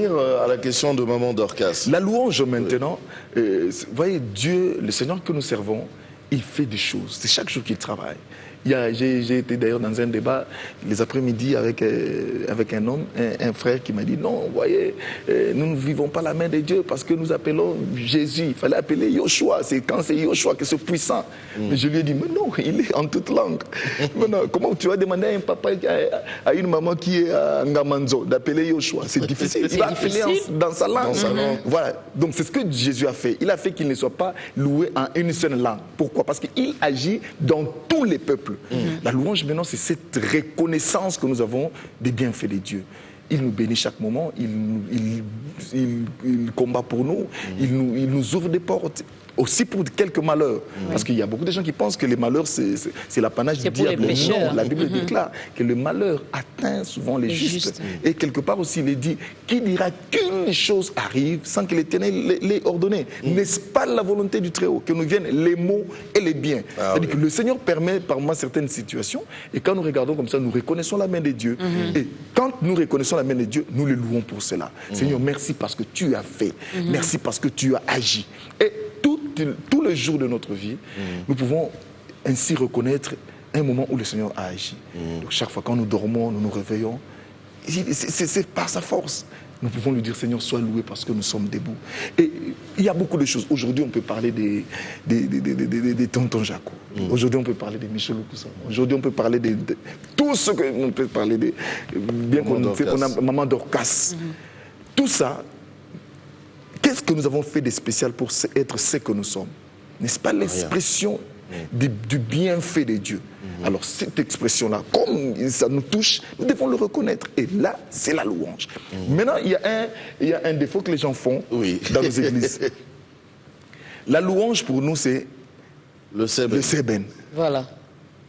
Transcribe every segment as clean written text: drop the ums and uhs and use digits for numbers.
revenir à la question de Maman Dorcas. La louange maintenant, vous voyez, Dieu, le Seigneur que nous servons, il fait des choses. C'est chaque jour qu'il travaille. J'ai été d'ailleurs dans un débat les après-midi avec un homme, un frère qui m'a dit non, vous voyez, nous ne vivons pas la main de Dieu parce que nous appelons Jésus. Il fallait appeler Yoshua. C'est quand c'est Yoshua que c'est puissant. Mais je lui ai dit, mais non, il est en toute langue. Maintenant, comment tu vas demander à un papa, à une maman qui est à Ngamanzo d'appeler Yoshua? C'est difficile. Il va appeler dans sa langue. Voilà. Donc c'est ce que Jésus a fait. Il a fait qu'il ne soit pas loué en une seule langue. Pourquoi? Parce qu'il agit dans tous les peuples. La louange maintenant, c'est cette reconnaissance que nous avons des bienfaits de Dieu. Il nous bénit chaque moment, il combat pour nous, il nous ouvre des portes. Aussi pour quelques malheurs. Parce qu'il y a beaucoup de gens qui pensent que les malheurs, c'est l'apanage du diable. Non, la Bible déclare que le malheur atteint souvent les justes. Et quelque part aussi, il est dit, qui dira qu'une chose arrive sans que l'Éternel l'ait ordonné? N'est-ce pas la volonté du Très-Haut que nous viennent les maux et les biens? C'est-à-dire que le Seigneur permet par moi certaines situations, et quand nous regardons comme ça, nous reconnaissons la main de Dieu. Et quand nous reconnaissons la main de Dieu, nous le louons pour cela. Seigneur, merci parce que tu as fait. Merci parce que tu as agi. Et tous les jours de notre vie, nous pouvons ainsi reconnaître un moment où le Seigneur a agi. Donc chaque fois quand nous dormons, nous nous réveillons, c'est par sa force. Nous pouvons lui dire, Seigneur, sois loué parce que nous sommes debout. Et il y a beaucoup de choses. Aujourd'hui, on peut parler des tontons Jaco. Aujourd'hui, on peut parler de Michel Okusa. Aujourd'hui, on peut parler de tout ce que on peut parler de. Bien qu'on fait, on a Maman Dorcas. Tout ça. Qu'est-ce que nous avons fait de spécial pour être ce que nous sommes? N'est-ce pas l'expression du bienfait de Dieu? Alors cette expression-là, comme ça nous touche, nous devons le reconnaître. Et là, c'est la louange. Maintenant, il y a un défaut que les gens font dans nos églises. La louange, pour nous, c'est le seben. Voilà.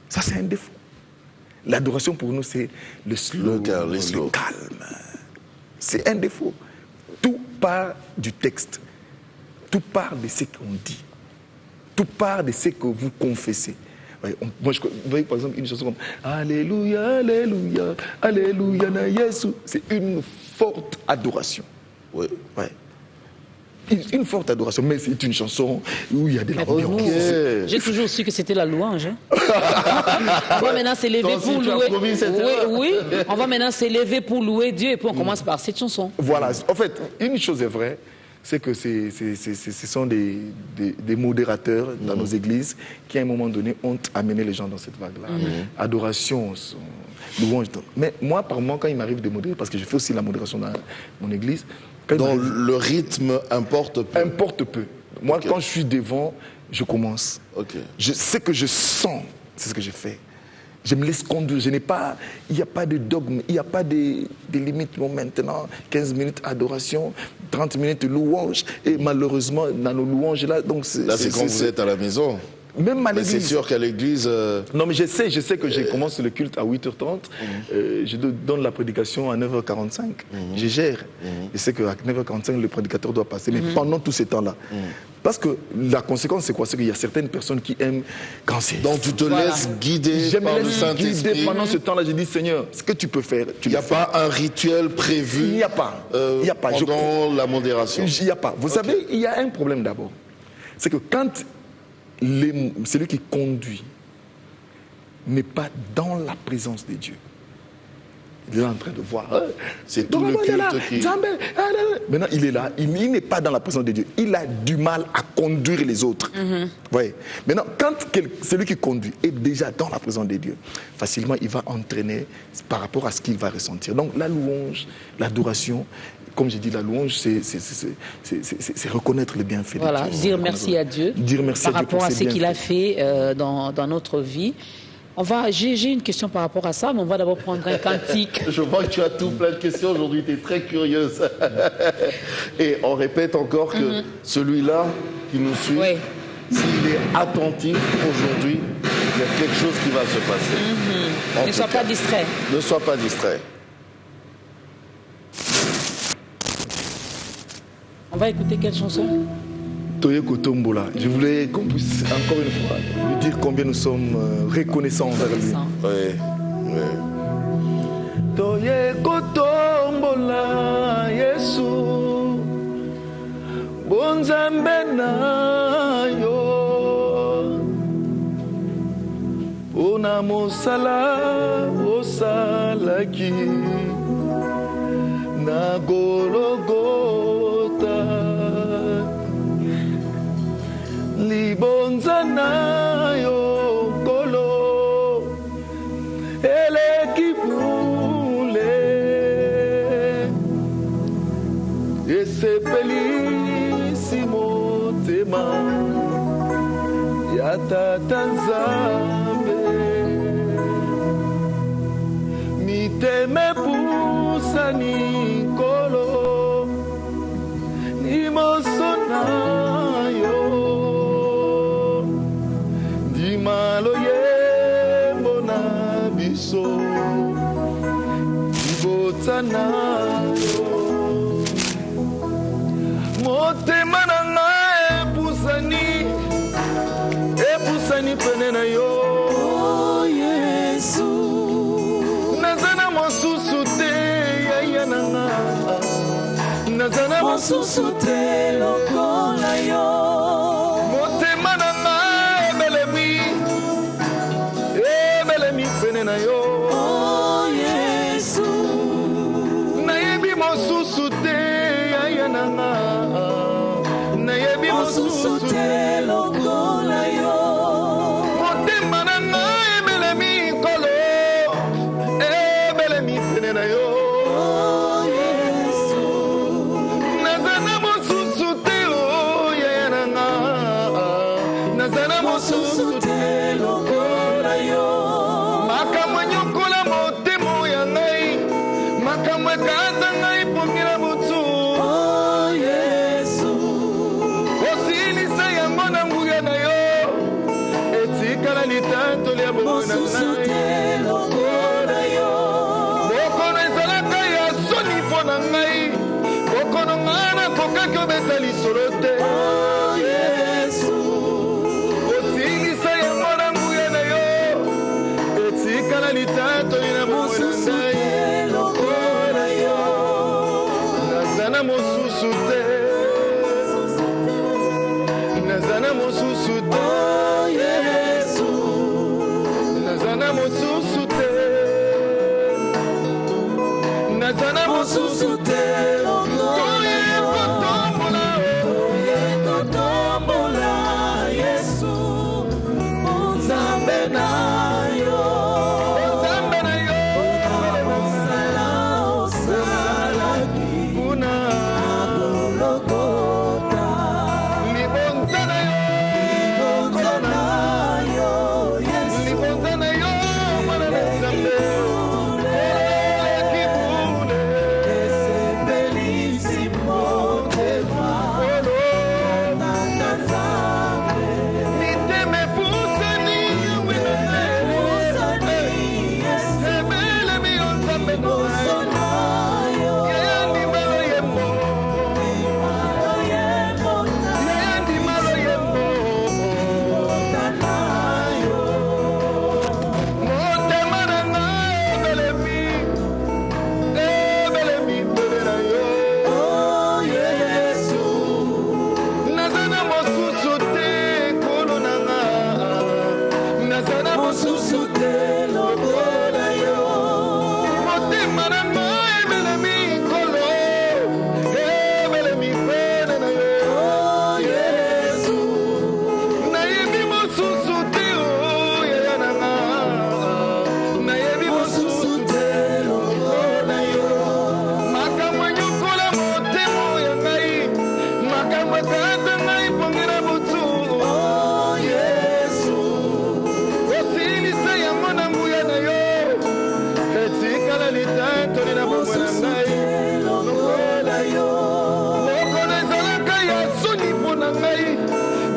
Ça, c'est un défaut. L'adoration, pour nous, c'est le slow, le calme. C'est un défaut. Tout part du texte, tout part de ce qu'on dit, tout part de ce que vous confessez. Moi, vous voyez par exemple une chanson comme Alléluia, Alléluia, Alléluia, na Yesu. C'est une forte adoration. Ouais. Une forte adoration, mais c'est une chanson où il y a de la violence. J'ai toujours su que c'était la louange. On va maintenant s'élever pour louer. Oui, on va maintenant s'élever pour louer Dieu et puis on commence par cette chanson. Voilà, en fait, une chose est vraie, c'est que ce sont des modérateurs dans nos églises qui à un moment donné ont amené les gens dans cette vague-là. Adoration, louange. Mais moi, par moment, quand il m'arrive de modérer, parce que je fais aussi la modération dans mon église, donc le rythme importe peu. Importe peu. Moi, quand je suis devant, je commence. Je sais que je sens, c'est ce que je fais. Je me laisse conduire. Il n'y a pas de dogme, il n'y a pas de limite. Bon, maintenant, 15 minutes adoration, 30 minutes louange. Et malheureusement, dans nos louanges là, donc c'est quand vous êtes à la maison. Même à l'église. C'est sûr qu'à l'église... Non, mais je sais que je commence le culte à 8h30. Je donne la prédication à 9h45. Je gère. Je sais qu'à 9h45, le prédicateur doit passer. Mais pendant tout ce temps-là. Parce que la conséquence, c'est quoi? C'est qu'il y a certaines personnes qui aiment quand c'est... Donc tu te laisses guider par le Saint-Esprit. Pendant ce temps-là, je dis, Seigneur, ce que tu peux faire, il n'y a pas un rituel prévu. Il n'y a pas. Pendant la modération. Il n'y a pas. Vous savez, il y a un problème d'abord. C'est que quand celui qui conduit n'est pas dans la présence de Dieu, il est en train de voir. C'est tout le culte qui... Maintenant, il est là, il n'est pas dans la présence de Dieu. Il a du mal à conduire les autres. Voyez. Maintenant, quand celui qui conduit est déjà dans la présence de Dieu, facilement, il va entraîner par rapport à ce qu'il va ressentir. Donc, la louange, l'adoration, comme j'ai dit, la louange, c'est reconnaître le bienfait de Dieu. Dire merci à Dieu. Dire merci par à Dieu rapport à ce qu'il a fait dans notre vie. J'ai une question par rapport à ça, mais on va d'abord prendre un cantique. Je vois que tu as tout plein de questions aujourd'hui, tu es très curieuse. Et on répète encore que celui-là qui nous suit, s'il est attentif aujourd'hui, il y a quelque chose qui va se passer. Ne sois pas distrait. Ne sois pas distrait. On va écouter quelle chanson? Toye Kotombola. Je voulais qu'on puisse encore une fois lui dire combien nous sommes reconnaissants envers lui. Oui. Toye Kotombola, Yesu. nzambe na yo mpona mosala osalaki na Golgota libonza na yo Nkolo eleki bule esepelisi motema ya Tata Nzambe miteme pusani Nkolo liboso na yo ndimalo yembo na biso libota na yo motema na ngai epusani pene na yo oh Yesu nazana mosusu te yaya na nga nazana mosusu te lokola yo motema na ngai ebelemi pene na yo oh Yesu nayebi mosusu te yaya na nga nayebi mosusu te lokola yo motema na ngai ebelemi Nkolo ebelemi pene na yo oh Yesu nazana mosusu te yaya na nga nazana mosusu te lokola yo makambo nyokola motema ya ngai makambo ekata ngai pongela motu oh Yesu osilisa yango na nguya na yo etikala litatoli ya bomoi na mosusu ngai te lokola yo bokono ezalaka ya soni mpo na ngai bokono ngai nakokaki obeta lisolo te oh Yesu osilisa yango na nguya na yo etikala litatoli na bomoi na mosusu ngai te lokola yo nazana mosusu te nazana mosusu te oh Yesu nazana mosusu te nazana mosusu mosusu te lokola yo toyekotombola Yesu Nzambe na yo Nzambe na yo mosala osalaki kuna Golgota libonza na yo libonza na yo Yesu libonza na yo mwana na Nzambe eleki bule esepelisi motema Tata Nzambe miteme pusani Ebusani Yesu ebelemi yo Nzambe na liboso ngai na yo yandimalo yembo oyemona yandimalo yembo na yo motema na ngai ebelemi pene na yo oh Yesu nazana mosusu te Nkolo na nga nazana mosusu te lokola yo motema na ngai ebelemi Nkolo ebelemi pene na yo oh Yesu nayebi mosusu te yaya na nga nayebi mosusu te lokola yo makambo enyokola motema ya ngai makambo ekata ngai pongela motu oh Yesu osilisa yango na nguya na yo etikala litatoli na bomoi na ngai lokola yo bokono ezalaka ya soni mpo na ngai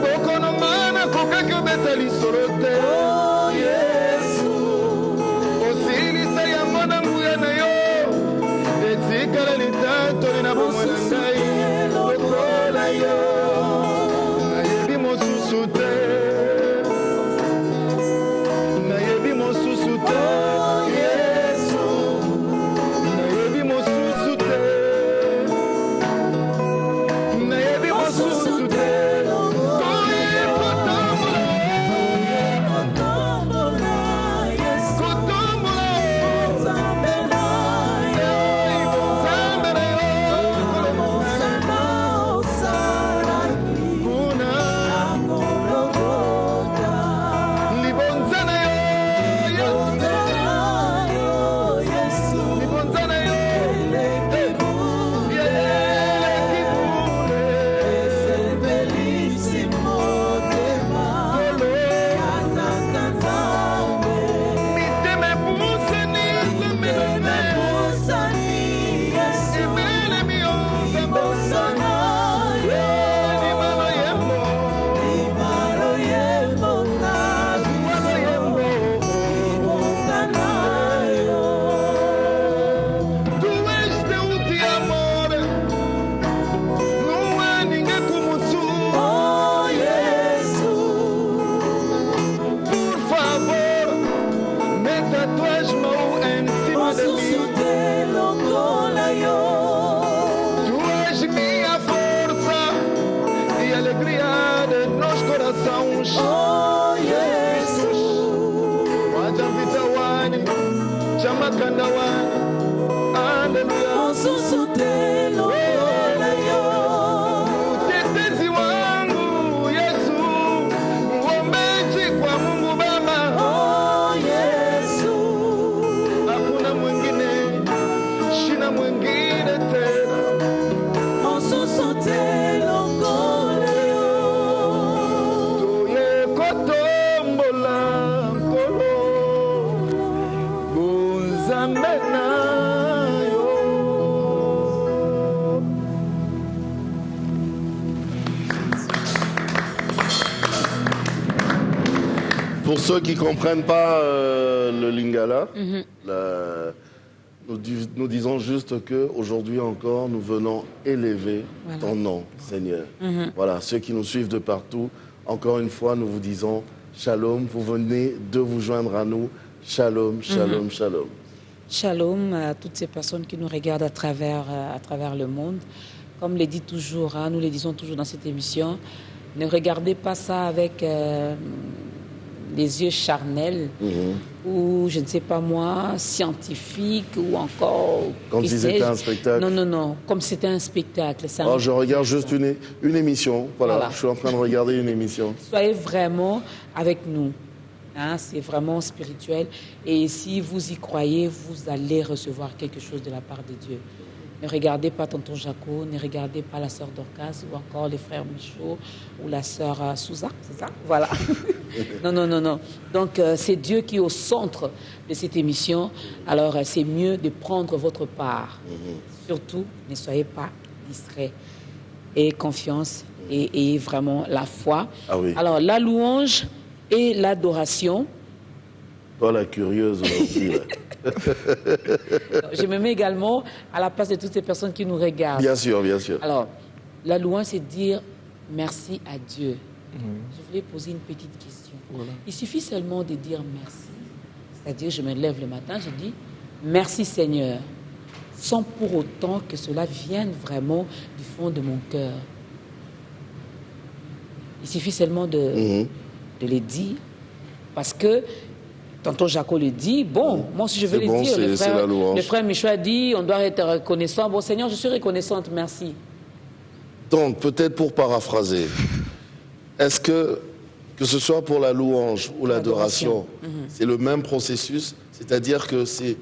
bokono ngai nakokaki obeta lisolo te oh Yesu osilisa yango na nguya na yo etikala litatoli na bomoi na ngai lokola yo nayebi mosusu te nayebi mosusu te oh Yesu nayebi mosusu te nayebi mosusu touche. Oh Yesu. Wajambita wani, chamakanda wani. Alléluia. Osusu te lokola yo. Mtetezi wangu Yesu, muombeji kwa Mungu Baba. Oh Yesu. Hakuna mwingine, shina mwingine tena. Osusu te lokola yo. Toye kotombola nkolo, bunzambe na yo. Pour ceux qui ne comprennent pas le lingala, nous disons juste qu'aujourd'hui encore, nous venons élever ton nom, Seigneur. Voilà, ceux qui nous suivent de partout, encore une fois, nous vous disons shalom, vous venez de vous joindre à nous. Shalom, shalom, shalom. Shalom à toutes ces personnes qui nous regardent à travers le monde. Comme le dit toujours, nous le disons toujours dans cette émission, ne regardez pas ça avec des yeux charnels ou, je ne sais pas moi, scientifiques ou encore... Comme si c'était un spectacle. Non, non, non, comme si c'était un spectacle. Oh, je regarde juste une émission. Voilà, je suis en train de regarder une émission. Soyez vraiment avec nous. C'est vraiment spirituel. Et si vous y croyez, vous allez recevoir quelque chose de la part de Dieu. Ne regardez pas tonton Jaco, ne regardez pas la sœur Dorcas ou encore les frères Michaud ou la sœur Souza, c'est ça? Voilà. Non, non, non, non. Donc, c'est Dieu qui est au centre de cette émission. Alors, c'est mieux de prendre votre part. Surtout, ne soyez pas distraits. Et confiance et vraiment la foi. Ah oui. Alors, la louange et l'adoration. Toi, la curieuse aujourd'hui, là. Je me mets également à la place de toutes ces personnes qui nous regardent. Bien sûr, bien sûr. Alors, la louange, c'est dire merci à Dieu. Je voulais poser une petite question. Voilà. Il suffit seulement de dire merci. C'est-à-dire, je me lève le matin, je dis merci Seigneur, sans pour autant que cela vienne vraiment du fond de mon cœur. Il suffit seulement de le dire, parce que tantôt Jaco le dit, bon, moi si je veux le dire, le frère Michaud a dit, on doit être reconnaissant. Bon Seigneur, je suis reconnaissante, merci. Donc, peut-être pour paraphraser, est-ce que ce soit pour la louange ou l'adoration, c'est le même processus, c'est-à-dire que c'est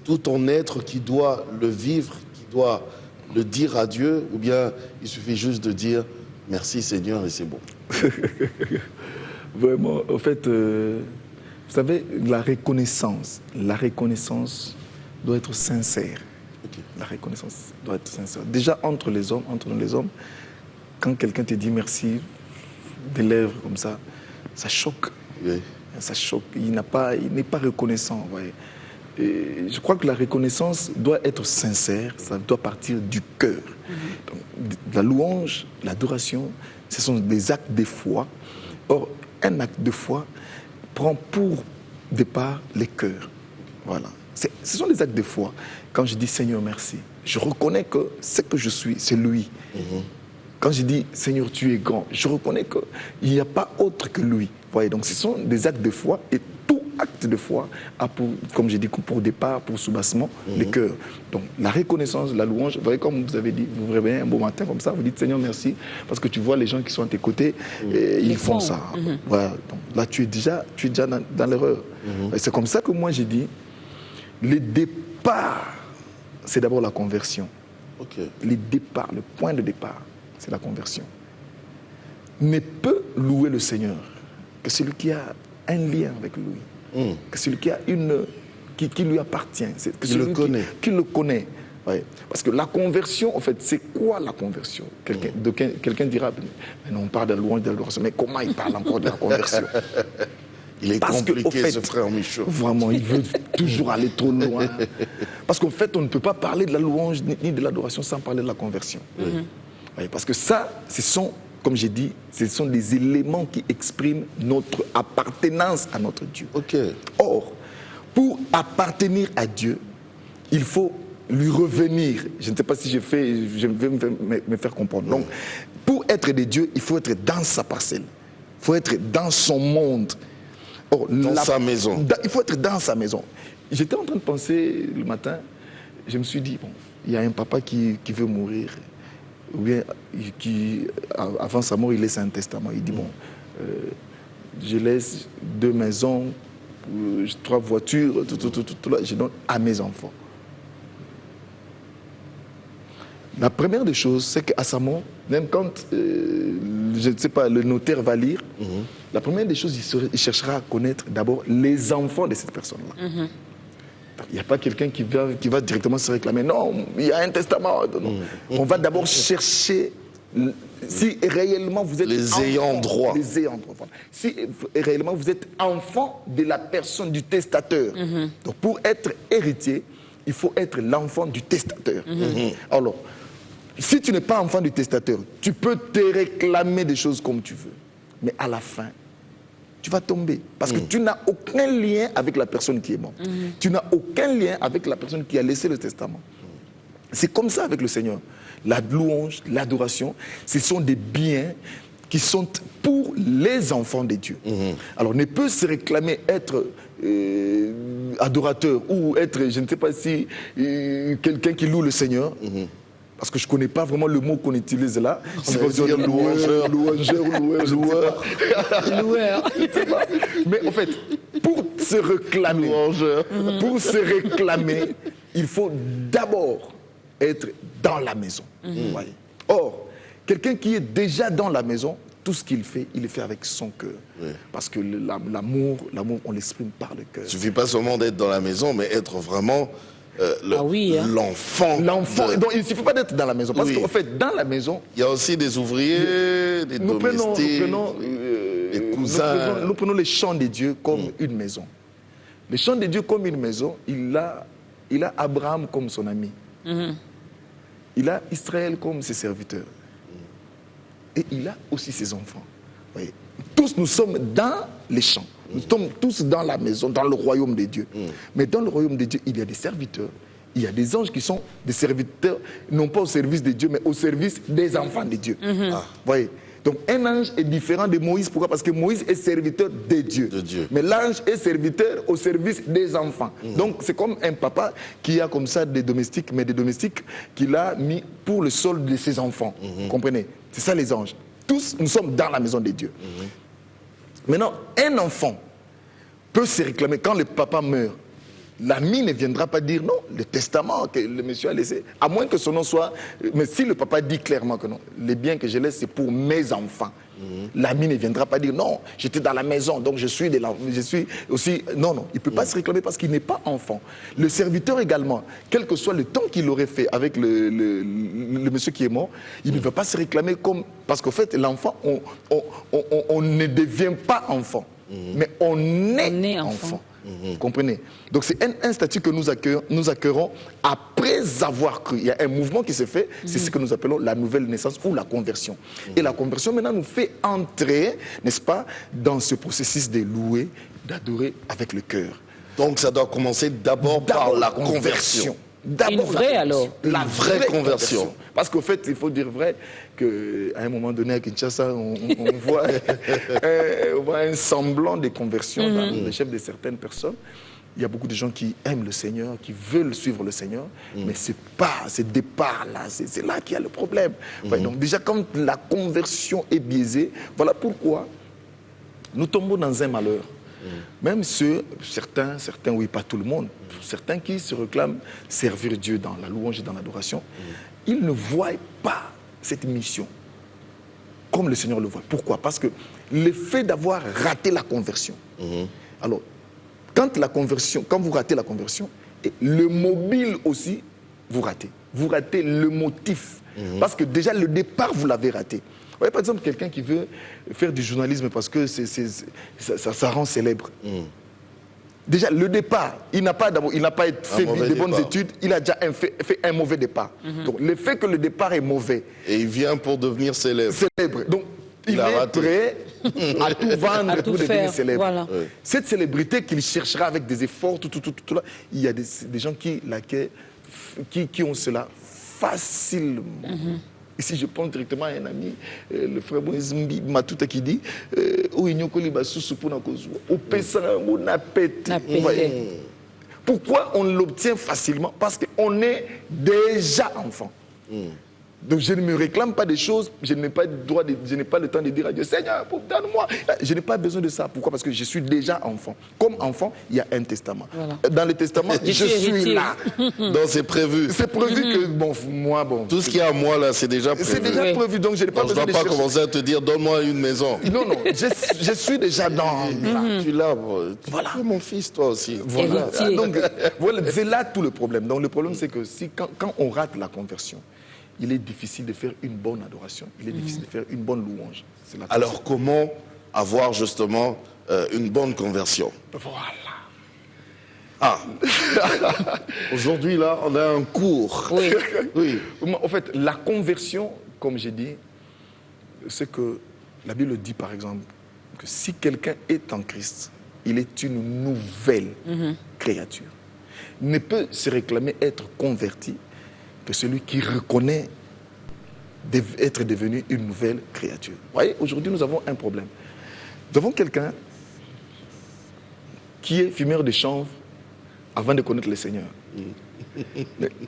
tout ton être qui doit le vivre, qui doit le dire à Dieu, ou bien il suffit juste de dire merci Seigneur et c'est bon. Vraiment, en fait, vous savez, la reconnaissance doit être sincère. Okay. La reconnaissance doit être sincère. Déjà, entre nous les hommes, quand quelqu'un te dit merci, des lèvres comme ça choque. Oui. Ça choque. Il n'est pas reconnaissant. Ouais. Et je crois que la reconnaissance doit être sincère, ça doit partir du cœur. Donc, la louange, l'adoration, ce sont des actes de foi. Or, un acte de foi prend pour départ les cœurs. Voilà. Ce sont des actes de foi. Quand je dis Seigneur, merci, je reconnais que ce que je suis, c'est lui. Quand je dis Seigneur, tu es grand, je reconnais qu'il n'y a pas autre que lui. Voyez, donc ce sont des actes de foi et tout acte de foi a pour, comme j'ai dit, pour départ, pour soubassement, les cœurs. Donc la reconnaissance, la louange, vous voyez, comme vous avez dit, vous vous réveillez un beau matin comme ça, vous dites Seigneur, merci, parce que tu vois les gens qui sont à tes côtés, et ils font ça. Voilà. Donc, là, tu es déjà dans l'erreur. C'est comme ça que moi j'ai dit, le départ, c'est d'abord la conversion. Le départ, le point de départ, c'est la conversion. Ne peut louer le Seigneur que celui qui a un lien avec lui, que celui qui a qui lui appartient, que celui qui le connaît. Ouais. Parce que la conversion, en fait, c'est quoi la conversion? Quelqu'un dira, mais non, on parle de la louange, de l'adoration, mais comment il parle encore de la conversion? Il est compliqué, ce frère Michaud. Vraiment, il veut toujours aller trop loin. Parce qu'en fait, on ne peut pas parler de la louange ni de l'adoration sans parler de la conversion. Ouais, parce que ça, ce sont, comme j'ai dit, ce sont des éléments qui expriment notre appartenance à notre Dieu. Or, pour appartenir à Dieu, il faut lui revenir. Je ne sais pas si je vais me faire comprendre. Donc, pour être de Dieu, il faut être dans sa parcelle. faut être dans son monde. Or, sa maison. Il faut être dans sa maison. J'étais en train de penser le matin, je me suis dit, bon, il y a un papa qui veut mourir, ou bien qui, avant sa mort, il laisse un testament. Il dit, bon, je laisse 2 maisons, 3 voitures, tout là, je donne à mes enfants. La première des choses, c'est qu'à sa mort, même quand, je ne sais pas, le notaire va lire, la première des choses, il cherchera à connaître d'abord les enfants de cette personne-là. Il n'y a pas quelqu'un qui va directement se réclamer. Non, il y a un testament. Non. On va d'abord chercher si réellement vous êtes les ayants droit. Les ayants droit. Si réellement vous êtes enfant de la personne, du testateur. Donc pour être héritier, il faut être l'enfant du testateur. Alors, si tu n'es pas enfant du testateur, tu peux te réclamer des choses comme tu veux. Mais à la fin, tu vas tomber. Parce que tu n'as aucun lien avec la personne qui est morte. Tu n'as aucun lien avec la personne qui a laissé le testament. C'est comme ça avec le Seigneur. La louange, l'adoration, ce sont des biens qui sont pour les enfants de Dieu. Alors, on ne peut se réclamer être adorateur ou être, je ne sais pas si, quelqu'un qui loue le Seigneur. Parce que je ne connais pas vraiment le mot qu'on utilise là. On va dire louangeur. Mais en fait, pour se réclamer, il faut d'abord être dans la maison. Voyez. Or, quelqu'un qui est déjà dans la maison, tout ce qu'il fait, il le fait avec son cœur. Parce que l'amour, on l'exprime par le cœur. Il ne suffit pas seulement d'être dans la maison, mais être vraiment l'enfant. Donc il ne suffit pas d'être dans la maison. Parce qu'en fait, dans la maison... Il y a aussi des ouvriers, des domestiques, des cousins. Nous prenons les chants de Dieu comme une maison. Les chants de Dieu comme une maison, il a Abraham comme son ami. Il a Israël comme ses serviteurs. Et il a aussi ses enfants. Voyez. Tous nous sommes dans les champs. Nous sommes tous dans la maison, dans le royaume de Dieu. Mais dans le royaume de Dieu, il y a des serviteurs. Il y a des anges qui sont des serviteurs, non pas au service de Dieu, mais au service des enfants de Dieu. Voyez. Donc un ange est différent de Moïse. Pourquoi? Parce que Moïse est serviteur de Dieu. Mais l'ange est serviteur au service des enfants. Donc c'est comme un papa qui a comme ça des domestiques, mais des domestiques qu'il a mis pour le solde de ses enfants. Vous comprenez? C'est ça les anges. Tous, nous sommes dans la maison de Dieu. Maintenant, un enfant peut se réclamer quand le papa meurt. L'ami ne viendra pas dire non, le testament que le monsieur a laissé, à moins que son nom soit... Mais si le papa dit clairement que non, les biens que je laisse, c'est pour mes enfants. L'ami ne viendra pas dire non, j'étais dans la maison, donc je suis aussi... Non, il ne peut pas se réclamer parce qu'il n'est pas enfant. Le serviteur également, quel que soit le temps qu'il aurait fait avec le monsieur qui est mort, il ne va pas se réclamer comme... Parce qu'en fait, l'enfant, on ne devient pas enfant, mais on est enfant. Vous comprenez? Donc c'est un statut que nous accueillerons après avoir cru. Il y a un mouvement qui se fait, c'est ce que nous appelons la nouvelle naissance ou la conversion. Et la conversion maintenant nous fait entrer, n'est-ce pas, dans ce processus de louer, d'adorer avec le cœur. Donc ça doit commencer d'abord par la conversion. Une vraie alors. La vraie conversion. Parce qu'au fait, il faut dire vrai qu'à un moment donné à Kinshasa, on voit un semblant de conversion dans le chef de certaines personnes. Il y a beaucoup de gens qui aiment le Seigneur, qui veulent suivre le Seigneur, mais ce départ-là, c'est là qu'il y a le problème. Ouais, donc déjà, quand la conversion est biaisée, voilà pourquoi nous tombons dans un malheur. Même certains, oui, pas tout le monde, certains qui se réclament servir Dieu dans la louange et dans l'adoration, ils ne voient pas cette mission comme le Seigneur le voit. Pourquoi? Parce que le fait d'avoir raté la conversion, alors, quand vous ratez la conversion, et le mobile aussi, vous ratez. Vous ratez le motif. Parce que déjà, le départ, vous l'avez raté. Vous voyez, par exemple, quelqu'un qui veut faire du journalisme parce que ça rend célèbre. Déjà, le départ, il n'a pas fait de bonnes études, il a déjà fait un mauvais départ. Donc, le fait que le départ est mauvais... Et il vient pour devenir célèbre. Donc, il est prêt à tout vendre pour devenir célèbre. Voilà. Cette célébrité qu'il cherchera avec des efforts, tout là, il y a des gens qui ont cela facilement. Ici, je pense directement à un ami, le frère Moïse Matuta, qui dit Pourquoi on l'obtient facilement? Parce qu'on est déjà enfant. Donc je ne me réclame pas des choses, je n'ai pas le temps de dire à Dieu, Seigneur, donne-moi. Je n'ai pas besoin de ça. Pourquoi? Parce que je suis déjà enfant. Comme enfant, il y a un testament. Voilà. Dans le testament, je suis là. Donc c'est prévu. C'est prévu que, Tout ce qui est à moi là, c'est déjà prévu. c'est déjà prévu, donc je n'ai pas Donc, je besoin ne de dois pas chercher. commencer à te dire, donne-moi une maison. Non, je suis déjà dans... Tu l'as, voilà. Tu es mon fils, toi aussi. Voilà. Héritier. Donc, voilà, c'est là tout le problème. Donc le problème, c'est que quand on rate la conversion, il est difficile de faire une bonne adoration. Il est difficile de faire une bonne louange. C'est la Alors comment avoir justement une bonne conversion? voilà. Ah, aujourd'hui là, on a un cours. Oui. Oui. En fait, la conversion, comme j'ai dit, c'est que la Bible dit par exemple que si quelqu'un est en Christ, il est une nouvelle créature. Il ne peut se réclamer être converti que celui qui reconnaît être devenu une nouvelle créature. Vous voyez, aujourd'hui, nous avons un problème. Nous avons quelqu'un qui est fumeur de chanvre avant de connaître le Seigneur.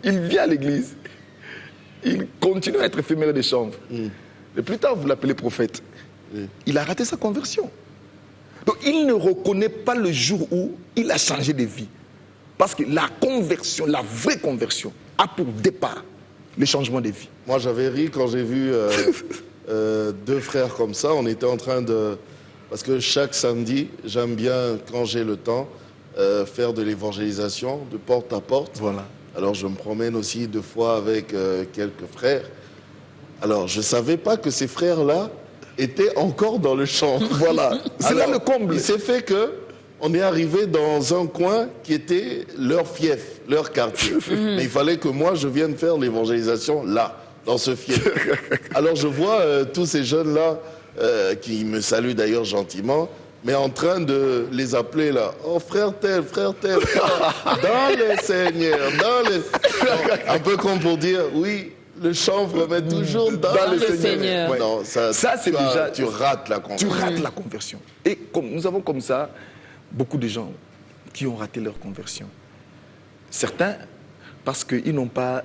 Il vient à l'église. Il continue à être fumeur de chanvre. Et plus tard, vous l'appelez prophète. Il a raté sa conversion. Donc, il ne reconnaît pas le jour où il a changé de vie. Parce que la conversion, la vraie conversion, a pour départ le changement de vie. Moi, j'avais ri quand j'ai vu deux frères comme ça. On était en train de... Parce que chaque samedi, j'aime bien, quand j'ai le temps, faire de l'évangélisation, de porte à porte. Voilà. Alors, je me promène aussi 2 fois avec quelques frères. Alors, je ne savais pas que ces frères-là étaient encore dans le champ. Voilà. C'est là le comble. Il s'est fait que on est arrivé dans un coin qui était leur fief, leur quartier. Mais il fallait que moi, je vienne faire l'évangélisation là, dans ce fief. Alors je vois tous ces jeunes-là, qui me saluent d'ailleurs gentiment, mais en train de les appeler là. Oh frère tel, dans le Seigneur, dans le... Un peu comme pour dire, oui, le chanvre met toujours dans le Seigneur. Ouais. Non, ça c'est déjà... Tu rates la conversion. Tu rates la conversion. Et comme nous avons comme ça beaucoup de gens qui ont raté leur conversion. Certains, parce qu'ils n'ont pas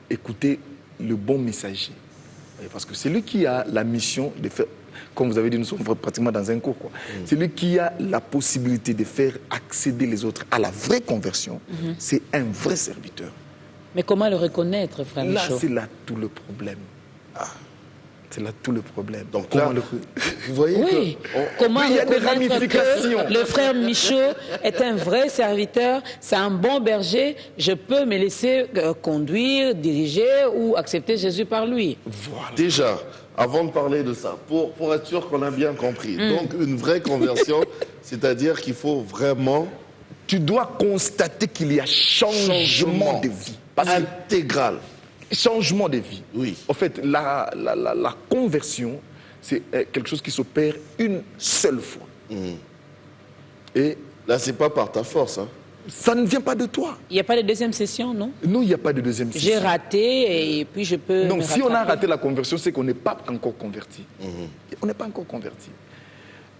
écouté le bon messager. Parce que c'est lui qui a la mission de faire, comme vous avez dit, nous sommes pratiquement dans un cours, quoi. C'est lui qui a la possibilité de faire accéder les autres à la vraie conversion. C'est un vrai serviteur. Mais comment le reconnaître, frère Là, Michaud? c'est là tout le problème. C'est là tout le problème. Donc comment là, vous voyez Oui. que... Comment il y a des reconnaître ramifications. que le frère Michaud est un vrai serviteur, c'est un bon berger, je peux me laisser conduire, diriger ou accepter Jésus par lui? Voilà. Déjà, avant de parler de ça, pour être sûr qu'on a bien compris, donc une vraie conversion, c'est-à-dire qu'il faut vraiment... Tu dois constater qu'il y a changement de vie. Intégral. Changement de vie. Oui. En fait, la conversion, c'est quelque chose qui s'opère une seule fois. Et Là, c'est pas par ta force. Hein. ça ne vient pas de toi. Il n'y a pas de deuxième session, non? Nous, il n'y a pas de deuxième J'ai session. raté et puis je peux. Donc, me si on a rattraper. raté la conversion, c'est qu'on n'est pas encore converti. On n'est pas encore converti.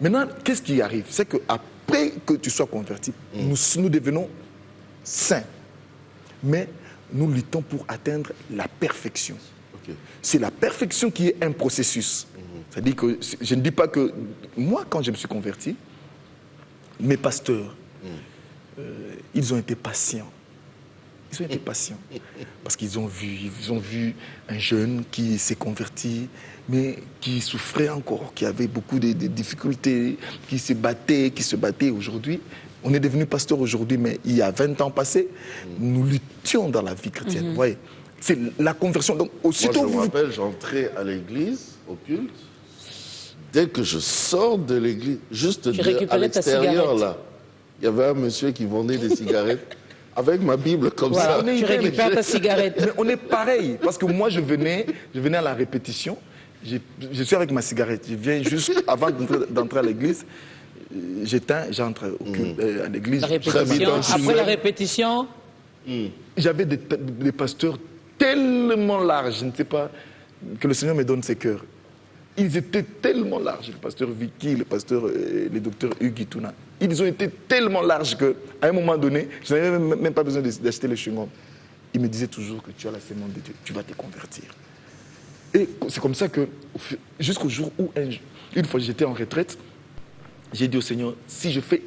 Maintenant, qu'est-ce qui arrive? C'est qu'après que tu sois converti, nous devenons saints. Mais nous luttons pour atteindre la perfection. Ok. C'est la perfection qui est un processus. C'est-à-dire que je ne dis pas que moi, quand je me suis converti, mes pasteurs, ils ont été patients. Ils ont été patients. Parce qu'ils ont vu un jeune qui s'est converti, mais qui souffrait encore, qui avait beaucoup de difficultés, qui se battait. Aujourd'hui, on est devenu pasteur aujourd'hui, mais il y a 20 ans passés, nous luttions dans la vie chrétienne. Vous voyez, c'est la conversion. Donc, aussitôt Moi, je me rappelle, j'entrais à l'église, au culte. Dès que je sors de l'église, juste à récupérais ta l'extérieur, cigarette. là, il y avait un monsieur qui vendait des cigarettes avec ma Bible comme Voilà, ça. tu récupères ta cigarette. Mais on est pareil, parce que moi, je venais à la répétition, je suis avec ma cigarette, je viens juste avant d'entrer à l'église, j'éteins, j'entre à l'église. La Très répétition. vite, Après la répétition, J'avais des pasteurs tellement larges, je ne sais pas, que le Seigneur me donne ses cœurs. Ils étaient tellement larges, le pasteur Vicky, le pasteur, le docteur Hugues Ituna. Ils ont été tellement larges qu'à un moment donné, je n'avais même pas besoin d'acheter le chewing-gum. Ils me disaient toujours que tu as la sémence de Dieu, tu vas te convertir. Et c'est comme ça que, jusqu'au jour où, une fois j'étais en retraite, j'ai dit au Seigneur, si je fais...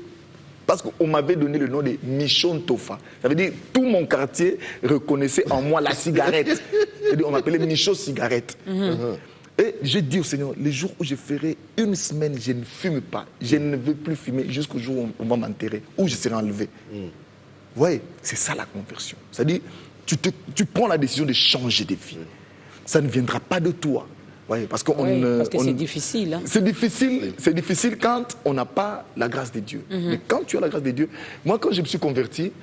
Parce qu'on m'avait donné le nom de Michon Tofa. Ça veut dire tout mon quartier reconnaissait en moi la cigarette. On m'appelait Michon Cigarette. Et j'ai dit au Seigneur, les jours où je ferai une semaine, je ne fume pas. Je ne veux plus fumer jusqu'au jour où on va m'enterrer, où je serai enlevé. Vous voyez, c'est ça la conversion. C'est-à-dire, tu prends la décision de changer de vie. Ça ne viendra pas de toi. Ouais, parce que c'est difficile. Hein. C'est difficile quand on n'a pas la grâce de Dieu. Mais quand tu as la grâce de Dieu, moi quand je me suis converti,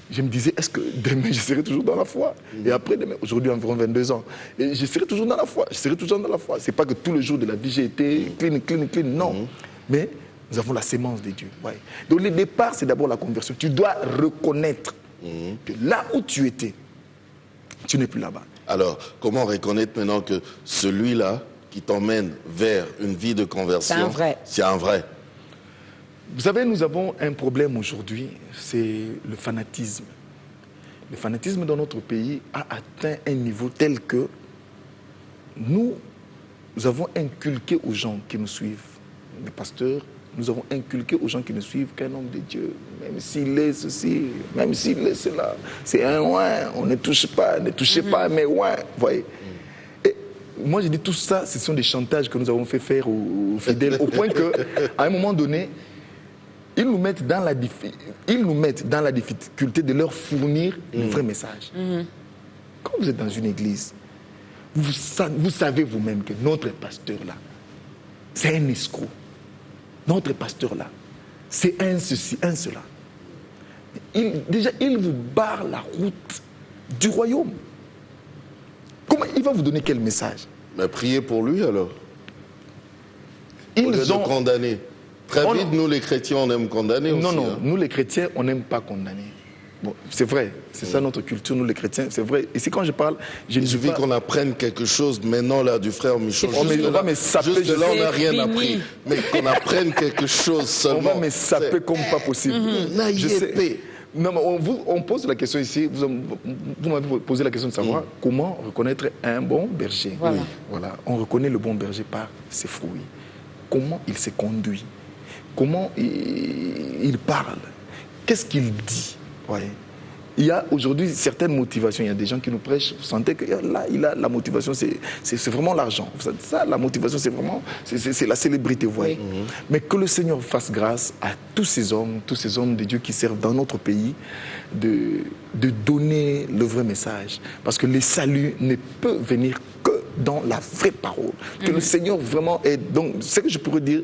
je me disais, est-ce que demain je serai toujours dans la foi? Et après demain, aujourd'hui environ 22 ans, et je serai toujours dans la foi. Je serai toujours dans la foi. C'est pas que tous les jours de la vie j'ai été clean, non. Mais nous avons la sémence de Dieu. Ouais. Donc le départ, c'est d'abord la conversion. Tu dois reconnaître que là où tu étais, tu n'es plus là-bas. Alors, comment reconnaître maintenant que celui-là qui t'emmène vers une vie de conversion, c'est un vrai? Vous savez, nous avons un problème aujourd'hui, c'est le fanatisme. Le fanatisme dans notre pays a atteint un niveau tel que nous avons inculqué aux gens qui nous suivent, les pasteurs, nous avons inculqué aux gens qui nous suivent qu'un homme de Dieu, même s'il est ceci, même s'il est cela, c'est un ouin, on ne touche pas, ne touchez pas, mais ouin, vous voyez. Et moi, je dis tout ça, ce sont des chantages que nous avons fait faire aux fidèles, au point qu'à un moment donné, ils nous mettent dans la difficulté de leur fournir le vrai message. Quand vous êtes dans une église, vous savez vous-même que notre pasteur là, c'est un escroc. Notre pasteur là, c'est un ceci, un cela. Il vous barre la route du royaume. Comment il va vous donner quel message? Mais priez pour lui alors. Au lieu de condamner. Très vite, nous les chrétiens, on aime condamner aussi. Non, nous les chrétiens, on n'aime pas condamner. Bon, c'est vrai, c'est ça notre culture, nous les chrétiens, c'est vrai. Ici, quand je parle, il suffit qu'on apprenne quelque chose maintenant là du frère Michon. On va me saper, juste là, on n'a rien appris. Mais qu'on apprenne quelque chose seulement. On va me saper comme pas possible. Non, mais on pose la question ici, vous m'avez posé la question de savoir comment reconnaître un bon berger. Voilà. On reconnaît le bon berger par ses fruits. Comment il se conduit, comment il parle, qu'est-ce qu'il dit. Ouais. Il y a aujourd'hui certaines motivations. Il y a des gens qui nous prêchent. Vous sentez que là, il a la motivation, c'est vraiment l'argent. Ça, la motivation, c'est vraiment c'est la célébrité. Vous voyez. Mais que le Seigneur fasse grâce à tous ces hommes de Dieu qui servent dans notre pays, de donner le vrai message. Parce que le salut ne peut venir que dans la vraie parole. Que le Seigneur vraiment aide. Donc, ce que je pourrais dire,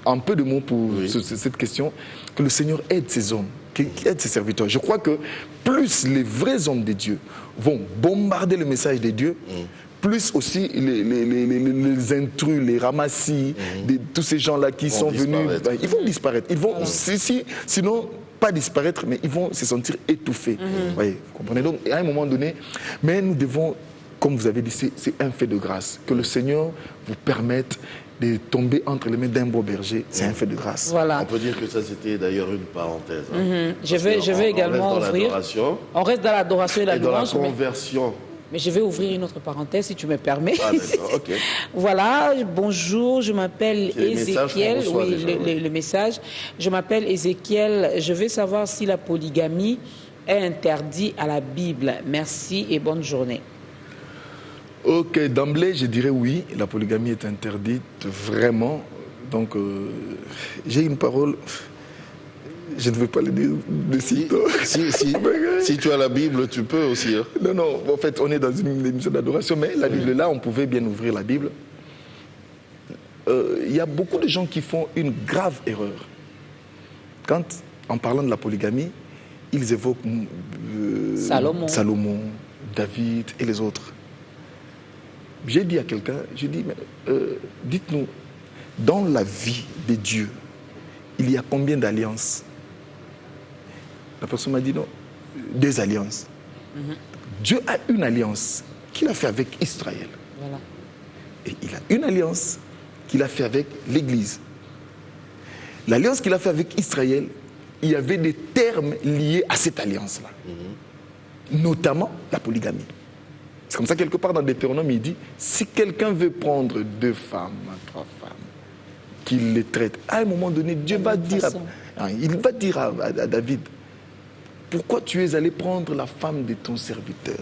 un peu de mots pour cette question, que le Seigneur aide ces hommes, qu'il aide ses serviteurs. Je crois que plus les vrais hommes de Dieu vont bombarder le message de Dieu, plus aussi les intrus, les ramassis, tous ces gens-là qui sont venus, ils vont disparaître. Ils vont, sinon, pas disparaître, mais ils vont se sentir étouffés. Voyez, vous comprenez? Donc, à un moment donné, mais nous devons, comme vous avez dit, c'est un fait de grâce. Que le Seigneur vous permette de tomber entre les mains d'un beau berger, c'est un fait de grâce. Voilà. On peut dire que ça, c'était d'ailleurs une parenthèse. Je vais également ouvrir. On reste dans l'adoration et la louange. Dans la conversion. Mais je vais ouvrir une autre parenthèse, si tu me permets. Ah, d'accord, ok. Voilà, bonjour, je m'appelle Ézéchiel. Le message. Je m'appelle Ézéchiel. Je veux savoir si la polygamie est interdite à la Bible. Merci et bonne journée. Ok, d'emblée, je dirais oui, la polygamie est interdite, vraiment. Donc, j'ai une parole, je ne veux pas le dire de sitôt. Si tu as la Bible, tu peux aussi. Hein. Non, en fait, on est dans une émission d'adoration, mais la Bible, là, on pouvait bien ouvrir la Bible. Il y a beaucoup de gens qui font une grave erreur. Quand, en parlant de la polygamie, ils évoquent Salomon, David et les autres. J'ai dit à quelqu'un, dites-nous, dans la vie de Dieu, il y a combien d'alliances? La personne m'a dit non, 2 alliances. Dieu a une alliance qu'il a fait avec Israël. Voilà. Et il a une alliance qu'il a fait avec l'Église. L'alliance qu'il a fait avec Israël, il y avait des termes liés à cette alliance-là. Notamment la polygamie. C'est comme ça, quelque part dans Deutéronome, il dit, si quelqu'un veut prendre 2 femmes, 3 femmes, qu'il les traite, à un moment donné, Dieu va dire, il va dire à David, pourquoi tu es allé prendre la femme de ton serviteur?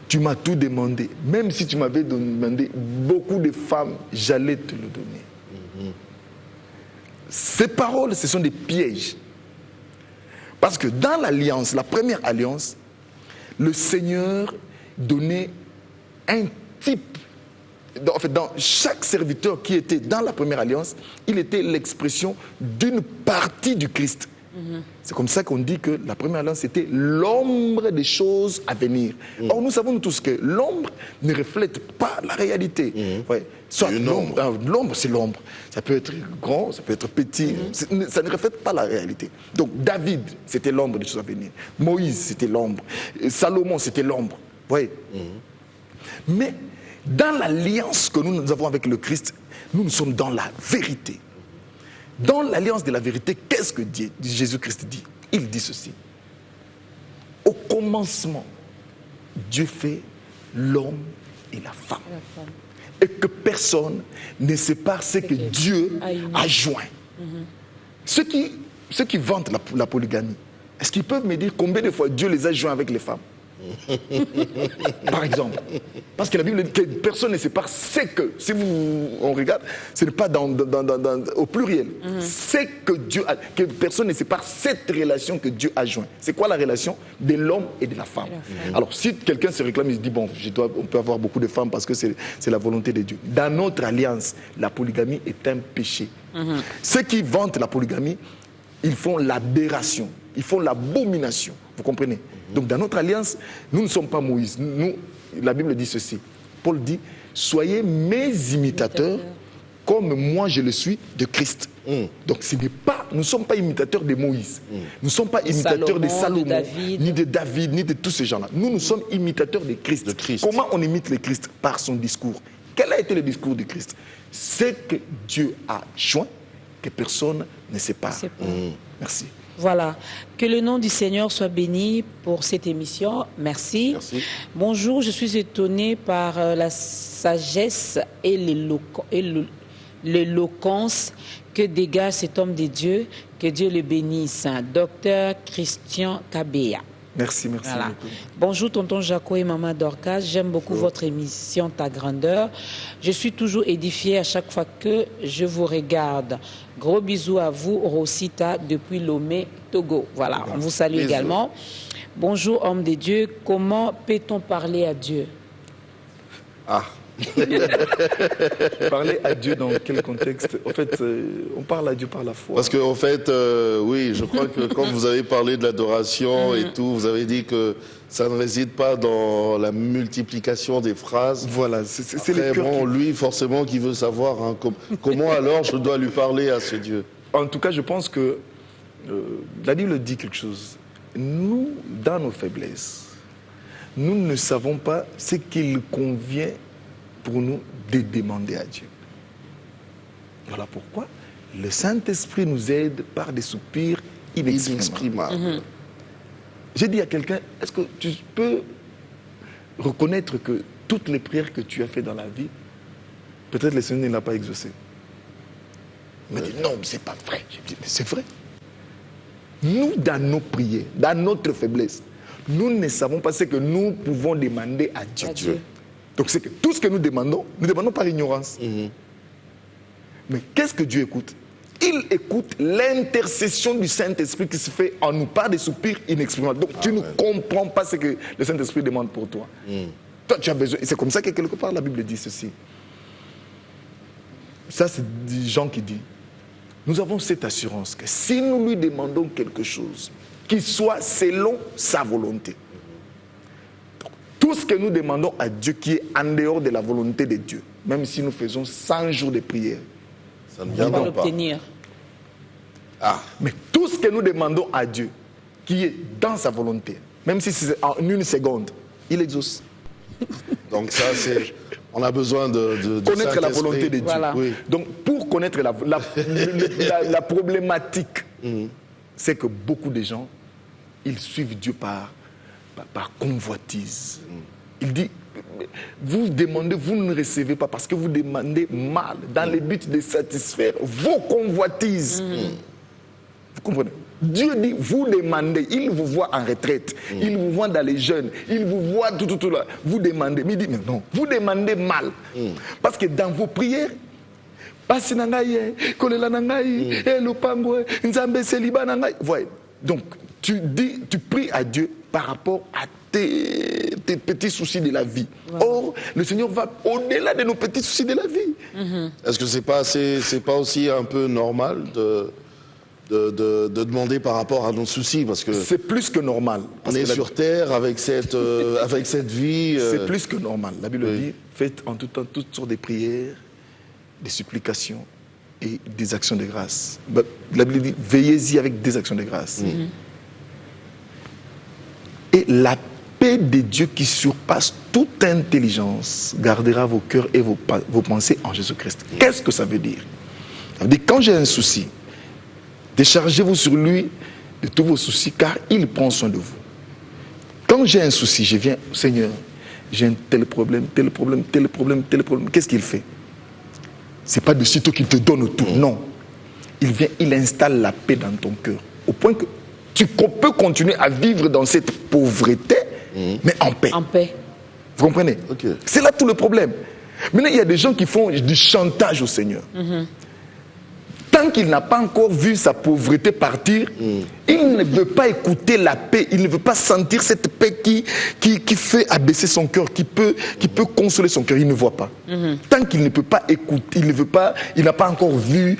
Tu m'as tout demandé. Même si tu m'avais demandé beaucoup de femmes, j'allais te le donner. Ces paroles, ce sont des pièges. Parce que dans l'alliance, la première alliance, le Seigneur donnait un type. En fait, dans chaque serviteur qui était dans la première alliance, il était l'expression d'une partie du Christ. C'est comme ça qu'on dit que la première alliance était l'ombre des choses à venir. Or, nous savons tous que l'ombre ne reflète pas la réalité. Ouais. Soit l'ombre, c'est l'ombre. Ça peut être grand, ça peut être petit. Ça ne reflète pas la réalité. Donc, David, c'était l'ombre des choses à venir. Moïse, c'était l'ombre. Salomon, c'était l'ombre. Ouais. Mais dans l'alliance que nous avons avec le Christ, nous sommes dans la vérité. Dans l'alliance de la vérité, qu'est-ce que Jésus-Christ dit? Il dit ceci. Au commencement, Dieu fait l'homme et la femme. Et que personne ne sépare ce que Dieu a joint. Ceux qui vantent la polygamie, est-ce qu'ils peuvent me dire combien de fois Dieu les a joints avec les femmes? Par exemple. Parce que la Bible dit que personne ne sépare, c'est que, si on regarde, ce n'est pas au pluriel. C'est que Dieu a, que personne ne sépare cette relation que Dieu a joint. C'est quoi la relation de l'homme et de la femme? Alors, si quelqu'un se réclame, il se dit, bon, on peut avoir beaucoup de femmes parce que c'est la volonté de Dieu. Dans notre alliance, la polygamie est un péché. Ceux qui vantent la polygamie, ils font l'aberration, ils font l'abomination. Vous comprenez? Donc dans notre alliance, nous ne sommes pas Moïse. Nous, la Bible dit ceci. Paul dit, soyez mes imitateurs comme moi je le suis de Christ. Donc nous ne sommes pas imitateurs de Moïse. Nous ne sommes pas imitateurs de Salomon, ni de David, ni de tous ces gens-là. Nous sommes imitateurs de Christ. Comment on imite le Christ? Par son discours. Quel a été le discours de Christ? C'est que Dieu a joint, que personne ne sépare. Merci. Voilà. Que le nom du Seigneur soit béni pour cette émission. Merci. Bonjour, je suis étonnée par la sagesse et l'éloquence que dégage cet homme de Dieu. Que Dieu le bénisse. Docteur Christian Kabea. Merci. Voilà. Bonjour tonton Jaco et maman Dorcas, j'aime beaucoup votre émission Ta Grandeur. Je suis toujours édifiée à chaque fois que je vous regarde. Gros bisous à vous, Rosita, depuis Lomé, Togo. Voilà, on vous salue également. Bonjour homme de Dieu, comment peut-on parler à Dieu? Parler à Dieu dans quel contexte? En fait, on parle à Dieu par la foi. Parce qu'en fait, oui, je crois que quand vous avez parlé de l'adoration et tout, vous avez dit que ça ne réside pas dans la multiplication des phrases. Voilà, c'est le cœur. Bon, lui, forcément, qui veut savoir comment alors je dois lui parler à ce Dieu. En tout cas, je pense que la Bible dit quelque chose. Nous, dans nos faiblesses, nous ne savons pas ce qu'il convient pour nous de demander à Dieu. Voilà pourquoi le Saint-Esprit nous aide par des soupirs inexprimables. J'ai dit à quelqu'un, est-ce que tu peux reconnaître que toutes les prières que tu as faites dans la vie, peut-être le Seigneur ne l'a pas exaucé? Il m'a dit, non, mais c'est pas vrai. J'ai dit, mais c'est vrai. Nous, dans nos prières, dans notre faiblesse, nous ne savons pas ce que nous pouvons demander à Dieu. Donc c'est que tout ce que nous demandons par ignorance. Mais qu'est-ce que Dieu écoute? Il écoute l'intercession du Saint-Esprit qui se fait en nous par des soupirs inexprimables. Donc tu ne comprends pas ce que le Saint-Esprit demande pour toi. Toi, tu as besoin. C'est comme ça que quelque part la Bible dit ceci. Ça, c'est Jean qui dit. Nous avons cette assurance que si nous lui demandons quelque chose, qu'il soit selon sa volonté. Tout ce que nous demandons à Dieu qui est en dehors de la volonté de Dieu, même si nous faisons 100 jours de prière, ça ne viendra pas l'obtenir. Mais tout ce que nous demandons à Dieu qui est dans sa volonté, même si c'est en une seconde, il exauce. Donc ça, c'est On a besoin de connaître la Saint-Esprit. volonté de Dieu. Voilà. Oui. Donc, pour connaître la problématique, c'est que beaucoup de gens, ils suivent Dieu par convoitise. Il dit, vous demandez, vous ne recevez pas parce que vous demandez mal, dans le but de satisfaire vos convoitises. Vous comprenez? Dieu dit, vous demandez, il vous voit en retraite, il vous voit dans les jeunes, il vous voit tout là. Vous demandez, mais il dit, mais non, vous demandez mal. Parce que dans vos prières, Pasi nangaye, kolela nangaye, lopango, nzambe seliba nangaye. Voyez. Donc, tu pries à Dieu par rapport à tes petits soucis de la vie. Wow. Or, le Seigneur va au-delà de nos petits soucis de la vie. Est-ce que c'est pas aussi un peu normal de demander par rapport à nos soucis, parce que c'est plus que normal. On est sur terre avec cette vie. C'est plus que normal. La Bible dit, faites en tout temps toutes sortes de prières, des supplications et des actions de grâce. La Bible dit, veillez-y avec des actions de grâce. Et la paix de Dieu qui surpasse toute intelligence gardera vos cœurs et vos pensées en Jésus-Christ. Qu'est-ce que ça veut dire? Ça veut dire, quand j'ai un souci, déchargez-vous sur lui de tous vos soucis, car il prend soin de vous. Quand j'ai un souci, je viens, Seigneur, j'ai un tel problème, tel problème, tel problème, tel problème. Qu'est-ce qu'il fait? Ce n'est pas de sitôt qu'il te donne tout. Non. Il vient, il installe la paix dans ton cœur. Au point que tu peux continuer à vivre dans cette pauvreté, mais en paix. En paix. Vous comprenez? C'est là tout le problème. Maintenant, il y a des gens qui font du chantage au Seigneur. Tant qu'il n'a pas encore vu sa pauvreté partir, il ne veut pas écouter la paix, il ne veut pas sentir cette paix qui fait abaisser son cœur, qui peut consoler son cœur. Il ne voit pas. Tant qu'il ne peut pas écouter, il n'a pas encore vu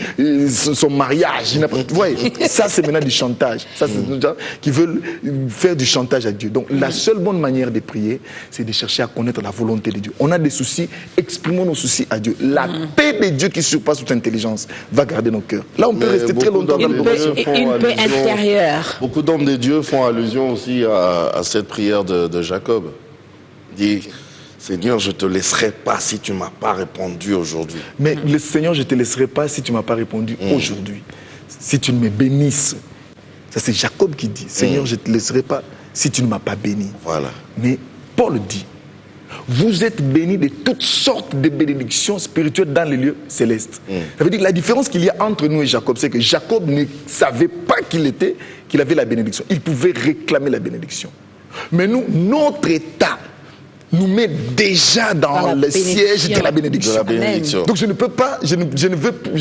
son mariage. Vous voyez, ça c'est maintenant du chantage. Ça, c'est des gens qui veulent faire du chantage à Dieu. Donc la seule bonne manière de prier, c'est de chercher à connaître la volonté de Dieu. On a des soucis, exprimons nos soucis à Dieu. La paix de Dieu qui surpasse toute intelligence va garder nos cœurs. Là, on peut rester très longtemps dans Une paix intérieure. Beaucoup d'hommes de Dieu font allusion aussi à cette prière de Jacob. Il dit, Seigneur, je ne te laisserai pas si tu ne m'as pas répondu aujourd'hui. Mais le Seigneur, je ne te laisserai pas si tu ne m'as pas répondu aujourd'hui. Si tu ne me bénisses. Ça, c'est Jacob qui dit, Seigneur, je ne te laisserai pas si tu ne m'as pas béni. Voilà. Mais Paul dit, vous êtes bénis de toutes sortes de bénédictions spirituelles dans les lieux célestes. Ça veut dire que la différence qu'il y a entre nous et Jacob, c'est que Jacob ne savait pas qu'il avait la bénédiction. Il pouvait réclamer la bénédiction. Mais nous, notre état nous met déjà dans le siège de la bénédiction. Donc je ne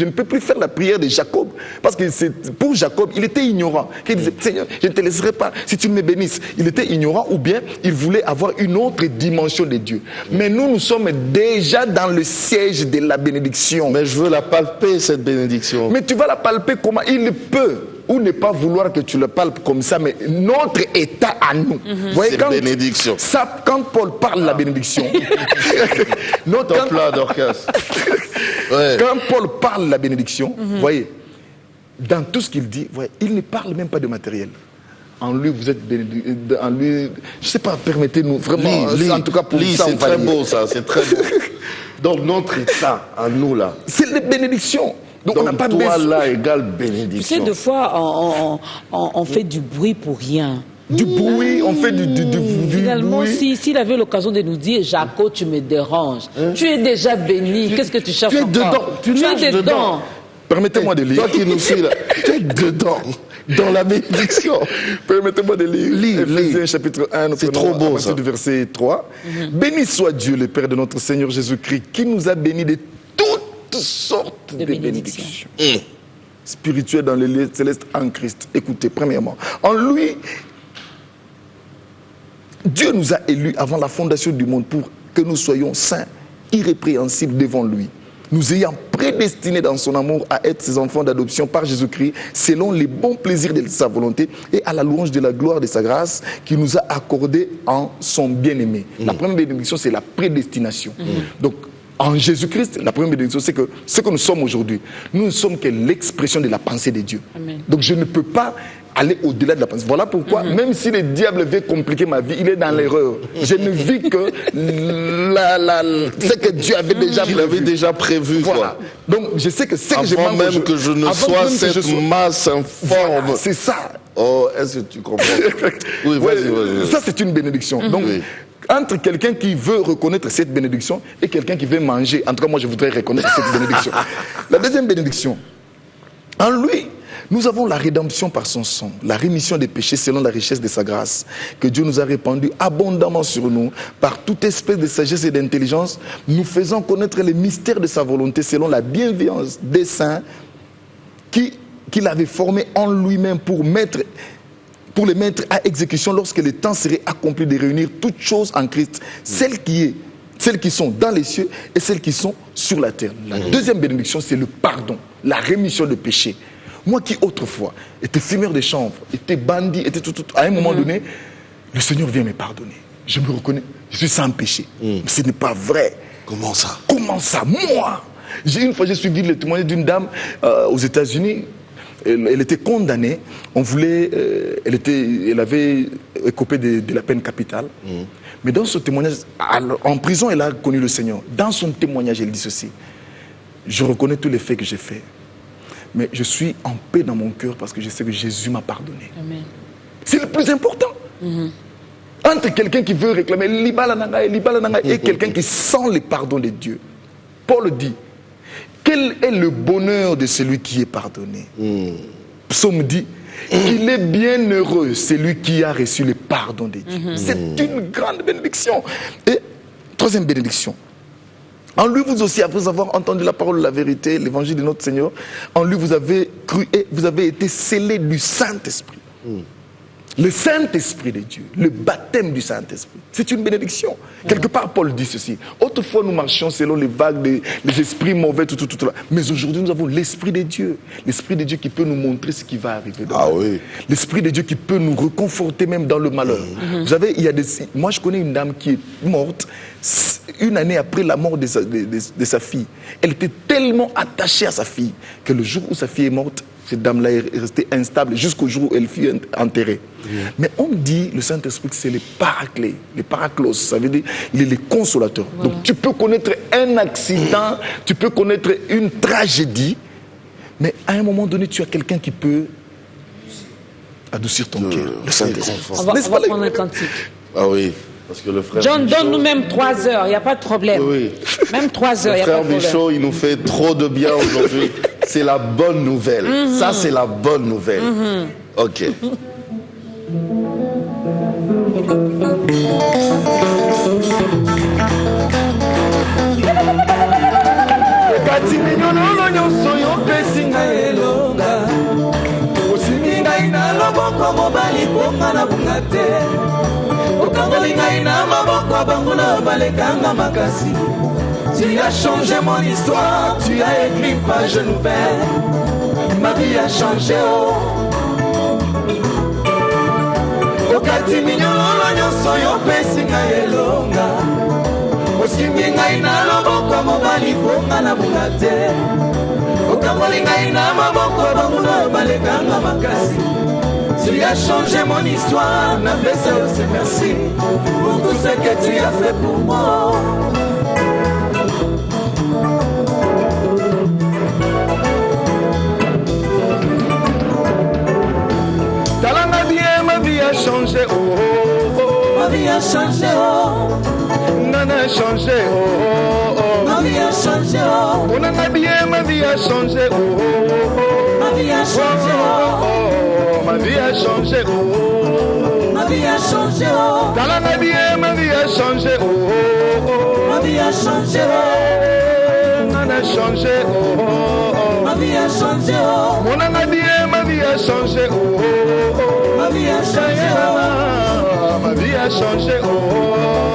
peux plus faire la prière de Jacob. Parce que pour Jacob, il était ignorant. Il disait, Seigneur, je ne te laisserai pas si tu me bénisses. Il était ignorant ou bien il voulait avoir une autre dimension de Dieu. Mais nous sommes déjà dans le siège de la bénédiction. Mais je veux la palper, cette bénédiction. Mais tu vas la palper comment? Il peut ou ne pas vouloir que tu le palpes comme ça, mais notre état à nous. Voyez, c'est bénédiction. Quand Paul parle de la bénédiction, Top là, Dorcas. Quand Paul parle de la bénédiction, voyez, dans tout ce qu'il dit, voyez, il ne parle même pas de matériel. En lui, vous êtes bénédit. En lui, je ne sais pas, permettez-nous vraiment. En tout cas, pour ça, c'est très beau, ça, c'est très beau. Donc, notre état à nous, là. C'est la bénédiction. Donc on n'a pas toi, besoin. là, égale bénédiction. Tu sais, des fois, on fait du bruit pour rien. Du bruit, on fait du Finalement, bruit. s'il avait l'occasion de nous dire, Jaco, tu me déranges. Tu es déjà béni. Qu'est-ce que tu cherches Tu es encore? dedans. Tu es dedans. Permettez-moi de lire. Toi qui nous suis là, tu es dedans. Dans la bénédiction. Permettez-moi de lire. Lis. Chapitre 1, c'est trop beau, ça. Du verset 3. Béni soit Dieu, le Père de notre Seigneur Jésus-Christ, qui nous a bénis de toutes sortes de bénédictions spirituelles dans les lieux célestes en Christ. Écoutez, premièrement, en lui, Dieu nous a élus avant la fondation du monde pour que nous soyons saints, irrépréhensibles devant lui, nous ayant prédestinés dans son amour à être ses enfants d'adoption par Jésus-Christ, selon les bons plaisirs de sa volonté et à la louange de la gloire de sa grâce qu'il nous a accordée en son bien-aimé. La première bénédiction, c'est la prédestination. Donc, en Jésus-Christ, la première bénédiction, c'est que ce que nous sommes aujourd'hui, nous ne sommes que l'expression de la pensée de Dieu. Amen. Donc je ne peux pas aller au-delà de la pensée. Voilà pourquoi, même si le diable veut compliquer ma vie, il est dans l'erreur. Je ne vis que ce que Dieu avait déjà prévu. Il avait déjà prévu. Voilà. Donc, je sais que c'est que je Avant manque même que je ne sois cette masse informe. Voilà, c'est ça. Oh, est-ce que tu comprends? Oui, vas-y. Ça, c'est une bénédiction. Donc, entre quelqu'un qui veut reconnaître cette bénédiction et quelqu'un qui veut manger, en tout cas, moi, je voudrais reconnaître cette bénédiction. La deuxième bénédiction, en lui, nous avons la rédemption par son sang, la rémission des péchés selon la richesse de sa grâce, que Dieu nous a répandue abondamment sur nous, par toute espèce de sagesse et d'intelligence, nous faisant connaître les mystères de sa volonté selon la bienveillance des saints qu'il avait formés en lui-même pour les mettre à exécution lorsque le temps serait accompli de réunir toutes choses en Christ, celles qui sont dans les cieux et celles qui sont sur la terre. La deuxième bénédiction, c'est le pardon, la rémission de péchés. Moi qui autrefois étais fumeur de chanvre, étais bandit, était tout, à un moment donné, le Seigneur vient me pardonner. Je me reconnais, je suis sans péché. Mais ce n'est pas vrai. Comment ça? Comment ça? Moi, une fois j'ai suivi le témoignage d'une dame aux États-Unis. Elle était condamnée. Elle avait écopé de la peine capitale. Mais dans son témoignage, en prison, elle a connu le Seigneur. Dans son témoignage, elle dit ceci: je reconnais tous les faits que j'ai faits, mais je suis en paix dans mon cœur parce que je sais que Jésus m'a pardonné. Amen. C'est le plus important. Entre quelqu'un qui veut réclamer et quelqu'un qui sent le pardon de Dieu. Paul dit: quel est le bonheur de celui qui est pardonné? Psaume dit: il est bien heureux celui qui a reçu le pardon de Dieu. C'est une grande bénédiction. Et troisième bénédiction, en lui vous aussi, après avoir entendu la parole de la vérité, l'évangile de notre Seigneur, en lui vous avez cru et vous avez été scellés du Saint-Esprit. Le Saint-Esprit de Dieu, le baptême du Saint-Esprit, c'est une bénédiction. Quelque part, Paul dit ceci: autrefois nous marchions selon les vagues des esprits mauvais, tout. Mais aujourd'hui nous avons l'Esprit de Dieu. L'Esprit de Dieu qui peut nous montrer ce qui va arriver. L'Esprit de Dieu qui peut nous reconforter même dans le malheur. Vous savez, moi je connais une dame qui est morte une année après la mort de sa fille. Elle était tellement attachée à sa fille que le jour où sa fille est morte, cette dame-là est restée instable jusqu'au jour où elle fut enterrée. Mais on dit, le Saint-Esprit, c'est le paraclet, le paraclos, ça veut dire, il est le consolateur. Donc tu peux connaître un accident, tu peux connaître une tragédie, mais à un moment donné, tu as quelqu'un qui peut adoucir ton cœur, le Saint-Esprit. On va prendre un cantique. Ah oui, parce que le frère John, Michaud, donne-nous même 3 heures, il n'y a pas de problème. Oui. Même 3 heures, il le n'y a pas frère de problème. Michaud, il nous fait trop de bien aujourd'hui. C'est la bonne nouvelle. Ça, c'est la bonne nouvelle. Ok. kati minyololo nyonso yopesi ngai elonga osimbi ngai na loboko mobali mponga na bunga te okangoli ngai na maboko ya banguna balekanga makasi. Tu as changé mon histoire, tu as écrit une page nouvelle. Ma vie a changé, oh. Okati minyololo nyonso yopesi ngai elonga osimbi ngai na loboko ya mobali mponga na bunga te okangoli ngai na maboko ya banguna balekanga makasi. Tu as changé mon histoire, n'appelle aussi merci pour tout ce que tu as fait pour moi. Talanga bien, ma vie a changé, oh, oh, oh. Ma vie a changé, oh. Nana a changé, oh, oh, oh. Ma vie a changé, oh. Onanga bien, ma vie a changé, oh, oh, oh. Ma vie a changé, oh. Ma vie a changé, oh. Ma vie a changé, oh. Talanga bien, ma vie a changé, oh, oh, oh. Ma vie a changé, oh. Nana a changé, oh, oh, oh. Ma vie a changé, oh. Onanga bien, ma vie a changé, oh, oh, oh. Ma vie a changé, oh. Ma vie a changé, oh, oh,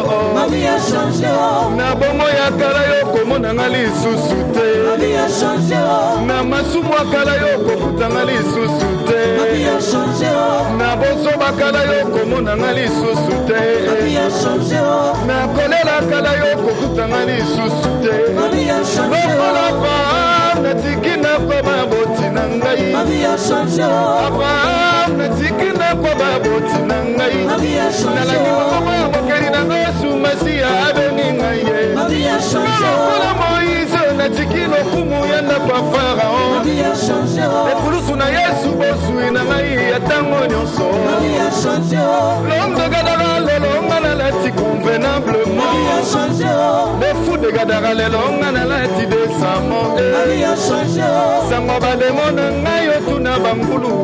oh. Ma vie a changé, oh. Na bomo ya kala yo komona lisusu te. Ma vie a changé, oh. Na masumu ya kala yo komona lisusu te. Ma vie a changé, oh. Na boso bakala yo komona lisusu te. Ma vie a changé, oh. Na kolela kala yo komona lisusu te. Ma vie a changé, Lokola oh. pa na tikina kwa maboti na ngai. Ma vie a changé. Abraham natiki na kwa baboti na ngai. Ma vie a changé. Nalaki moko ya mokeli na ngai sumasiya abengi ngai. Ma vie a changé. Lokola Moïse natiki lokumu ya ndako ya Pharaon. Ma vie a changé. Ekulusu na Yesu bosui na ngai ya ntango nyonso. Ma vie a changé. L'homme de Gadara lelonga nalati convenablement. Ma vie a changé. Le fou de Gadara lelonga nalati décemment. Ma vie a changé. Sangwa bademo na ngai otuna bambulu.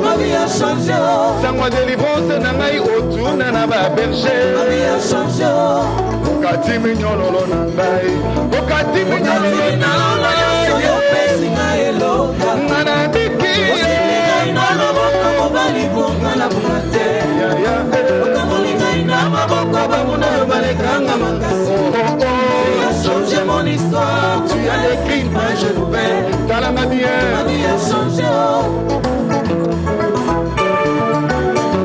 Ma vie a changé. Sangwa délivrance na ngai otuna na ba berger. Ma vie a changé. Okati minyololo na ngai. Okati minyololo na ngai. Ngana biki. Ngana boko mobali bongana bungate. Tu as changé mon histoire, tu as écrit une page nouvelle. Talama bien. Ma vie a changé.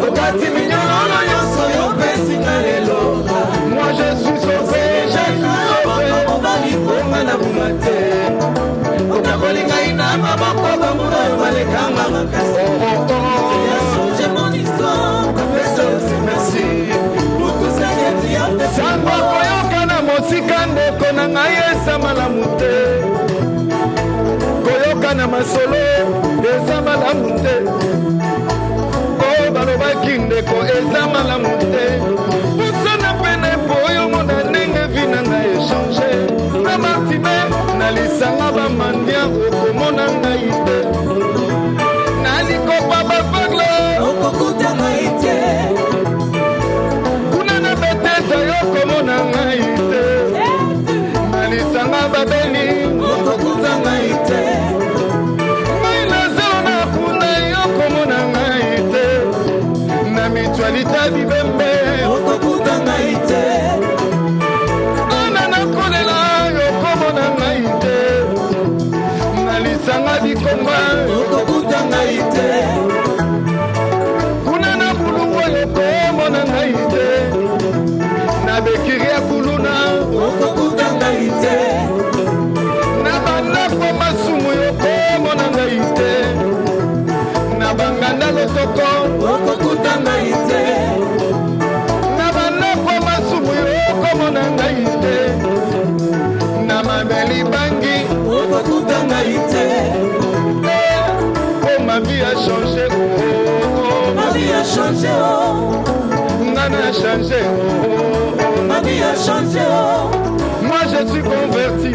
Okati minyololo nyonso yo pesinga lelo. Moi je suis sauvé, je suis sauvé. Mobali bongana bungate. Okakolinga ina maboko bamuna yo balekanga makasi. Tu as changé mon histoire, merci pour tout ça que tu as fait. Sangwa koyoka na mosika ndeko na ngai eza malamu te. Koyoka na masolo eza malamu te. Oyo balobaki ndeko eza malamu te. Pusana pene po oyo mona ndenge vi na ngai echange. Na martime na lisanga bamandia okomona ngai te. Na likopa baveugle Okokuta ngai te. kuna na beteta yokomona ngai te. Na lisanga babeli Okokuta ngai te. ngai na zelo na kuna yokomona ngai te. Na mitualita bibembe Okokuta ngai te. ana nakolela yokomona ngai te. Na lisanga bikomba Okokuta ngai te. kuna na bulungwa yokomona ngai te. Na bekiri ya kuluna Okokuta ngai te. na bandako masumu yokomona ngai te. Na banganda lotoko Okokuta ngai te. na bandako masumu yokomona ngai te. Na mabeli bangi Okokuta ngai te. oh ma vie a changé oh, Ma vie a changé. nga na changé Ma vie a changé. moi je suis converti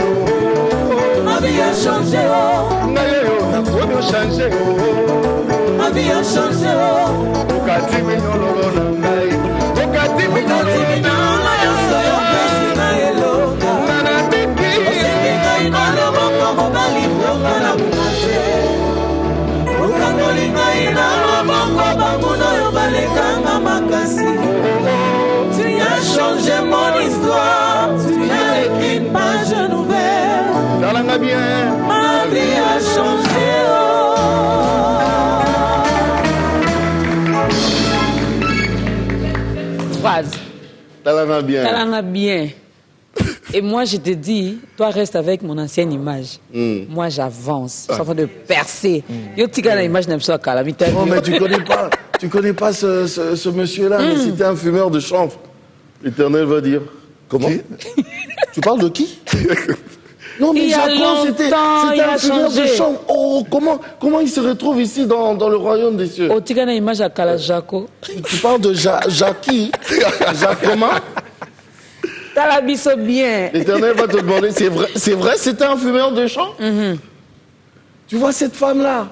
Ma vie a changé. nga yoyo nakomi ochange Ma vie a changé. okati minyololo na ngai okati minyololo na Minyolo nyonso yo pesinga elonga. nga na biki Osimbi ngai na loboko mobali bongana bungate. Okangoli ngai na loboko bamuna oyo balekanga makasi. Tu as changé mon histoire, tu as écrit une page nouvelle. talanga bien Ma vie a changé. Phrase. talanga bien Talanga bien. Et moi, je te dis, toi, reste avec mon ancienne image. Moi, j'avance. Je suis en train de percer. Yo, tu gagnes l'image d'un pseudo calamité. oh mais tu connais pas ce monsieur-là mais c'était un fumeur de chanvre. L'Éternel va dire comment tu parles de qui? Non mais Il y a Jacob c'était longtemps, il un a fumeur de changé. chanvre. Oh comment il se retrouve ici dans le royaume des cieux? Oh, tu gagnes l'image à Kala Jaco. Tu parles de Jackie? Jacques comment? T'as la biso bien. L'Éternel va te demander, c'est vrai, c'était un fumeur de chanvre? Tu vois cette femme-là,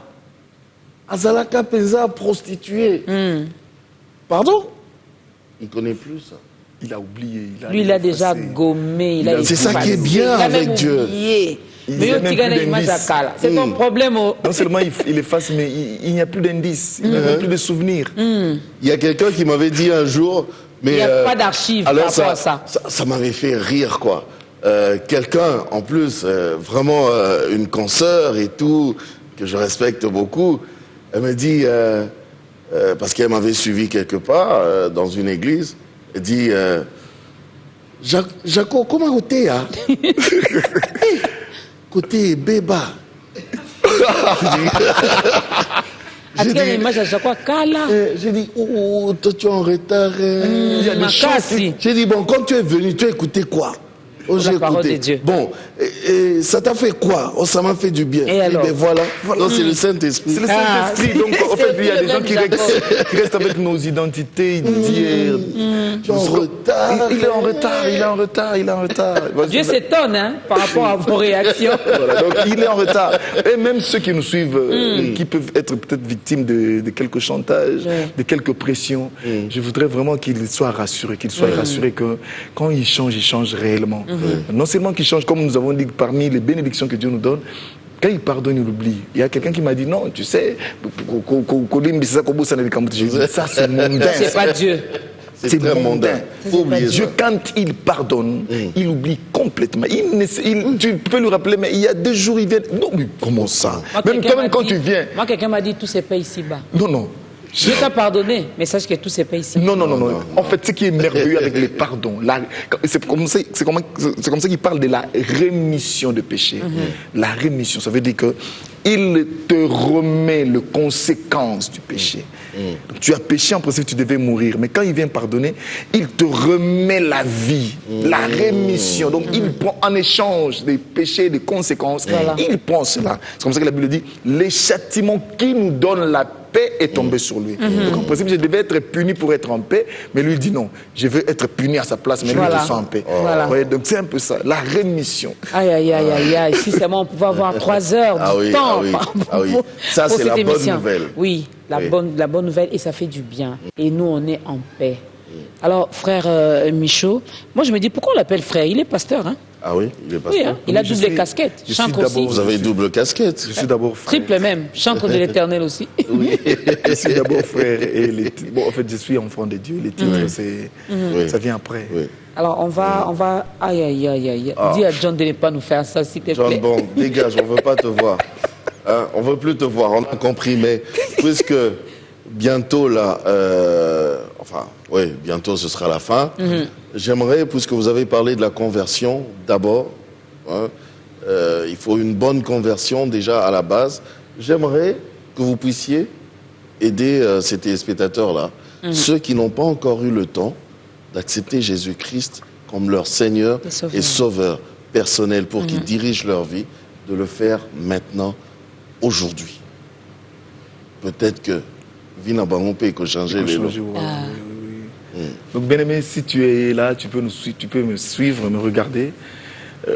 Azalaka Penza, prostituée. Pardon? Il ne connaît plus ça. Il a oublié. Lui, il a déjà gommé. Il a C'est ça qui est bien il a avec même Dieu. oublié. Il Mais y a yo, même tu gagnes plus l'image à d'indices. Kala. C'est ton problème. Oh. Non seulement il efface, mais il n'y a plus d'indices, il n'y a même plus de souvenirs. Il y a quelqu'un qui m'avait dit un jour... Mais, Il n'y a pas d'archives par alors rapport à ça. Ça m'avait fait rire, quoi. Quelqu'un, en plus, vraiment une consoeur et tout, que je respecte beaucoup, elle me dit, parce qu'elle m'avait suivi quelque part dans une église, elle dit, Jaco, comment côté, hein? Côté Béba. J'ai dit, l'image à chaque fois, Kala. J'ai dit, oh, toi tu es en retard. Il y a des choses. J'ai dit, bon, quand tu es venu, tu as écouté quoi? Oh, j'ai écouté. Bon, et ça t'a fait quoi? Oh, ça m'a fait du bien. Et alors? Ben voilà. Donc c'est le Saint-Esprit. C'est le Saint-Esprit. Donc en fait, il y a des gens qui restent avec nos identités d'hier. Tu es en retard. Il est en retard, il est en retard, il est en retard. Dieu s'étonne par rapport à vos réactions. Voilà, donc il est en retard. Et même ceux qui nous suivent, qui peuvent être peut-être victimes de quelques chantages, de quelques pressions, je voudrais vraiment qu'ils soient rassurés, que quand ils changent réellement. Non seulement qu'ils changent, comme nous avons dit, parmi les bénédictions que Dieu nous donne, quand il pardonne, il oublie. Il y a quelqu'un qui m'a dit, non, tu sais, ça c'est mondain. C'est pas Dieu. C'est très mondain. Faut oublier Dieu, ça. quand il pardonne, il oublie complètement. Tu peux lui rappeler, mais il y a 2 jours, il vient. Non, mais comment ça? Même quand tu viens. Moi, quelqu'un m'a dit, tout se paye ici-bas. Non. Dieu t'a pardonné, mais sache que tout se paye ici. Non. En fait, ce qui est merveilleux avec les pardons, c'est comme ça qu'il parle de la rémission de péché. La rémission, ça veut dire que il te remet les conséquences du péché. Donc, tu as péché, en principe, tu devais mourir. Mais quand il vient pardonner, il te remet la vie, la rémission. Donc, il prend en échange des péchés, des conséquences. Il prend cela. C'est comme ça que la Bible dit, les châtiments qui nous donnent la paix est tombé sur lui. Donc, en principe, je devais être puni pour être en paix. Mais lui, il dit non, je veux être puni à sa place, mais lui, il soit en paix. Ouais, donc, c'est un peu ça, la rémission. Aïe. Si seulement on pouvait avoir 3 heures du temps. Ça, c'est la bonne nouvelle. Oui, la bonne nouvelle, et ça fait du bien. Et nous, on est en paix. Alors, frère Michaud, moi, je me dis, pourquoi on l'appelle frère? Il est pasteur, hein? Ah oui, il est pasteur. Oui, hein? Il a double casquette. Chantre aussi. Vous avez double casquette. Je suis d'abord frère. Triple même. Chantre de l'Éternel aussi. Oui. Je suis d'abord frère. Bon, en fait, je suis enfant de Dieu. Les titres, ça vient après. Oui. Alors, on va... Aïe. Dis à John de ne pas nous faire ça, s'il te plaît. John, bon, dégage, on ne veut pas te voir. Hein, on ne veut plus te voir, on a compris. Mais puisque bientôt, là... bientôt, ce sera la fin. J'aimerais, puisque vous avez parlé de la conversion, d'abord, il faut une bonne conversion déjà à la base. J'aimerais que vous puissiez aider ces téléspectateurs-là, ceux qui n'ont pas encore eu le temps d'accepter Jésus-Christ comme leur Seigneur et Sauveur personnel pour qu'ils dirigent leur vie, de le faire maintenant, aujourd'hui. Peut-être que Vina Bangompe peut changer les lois. Donc, bien-aimé, si tu es là, tu peux me suivre, me regarder.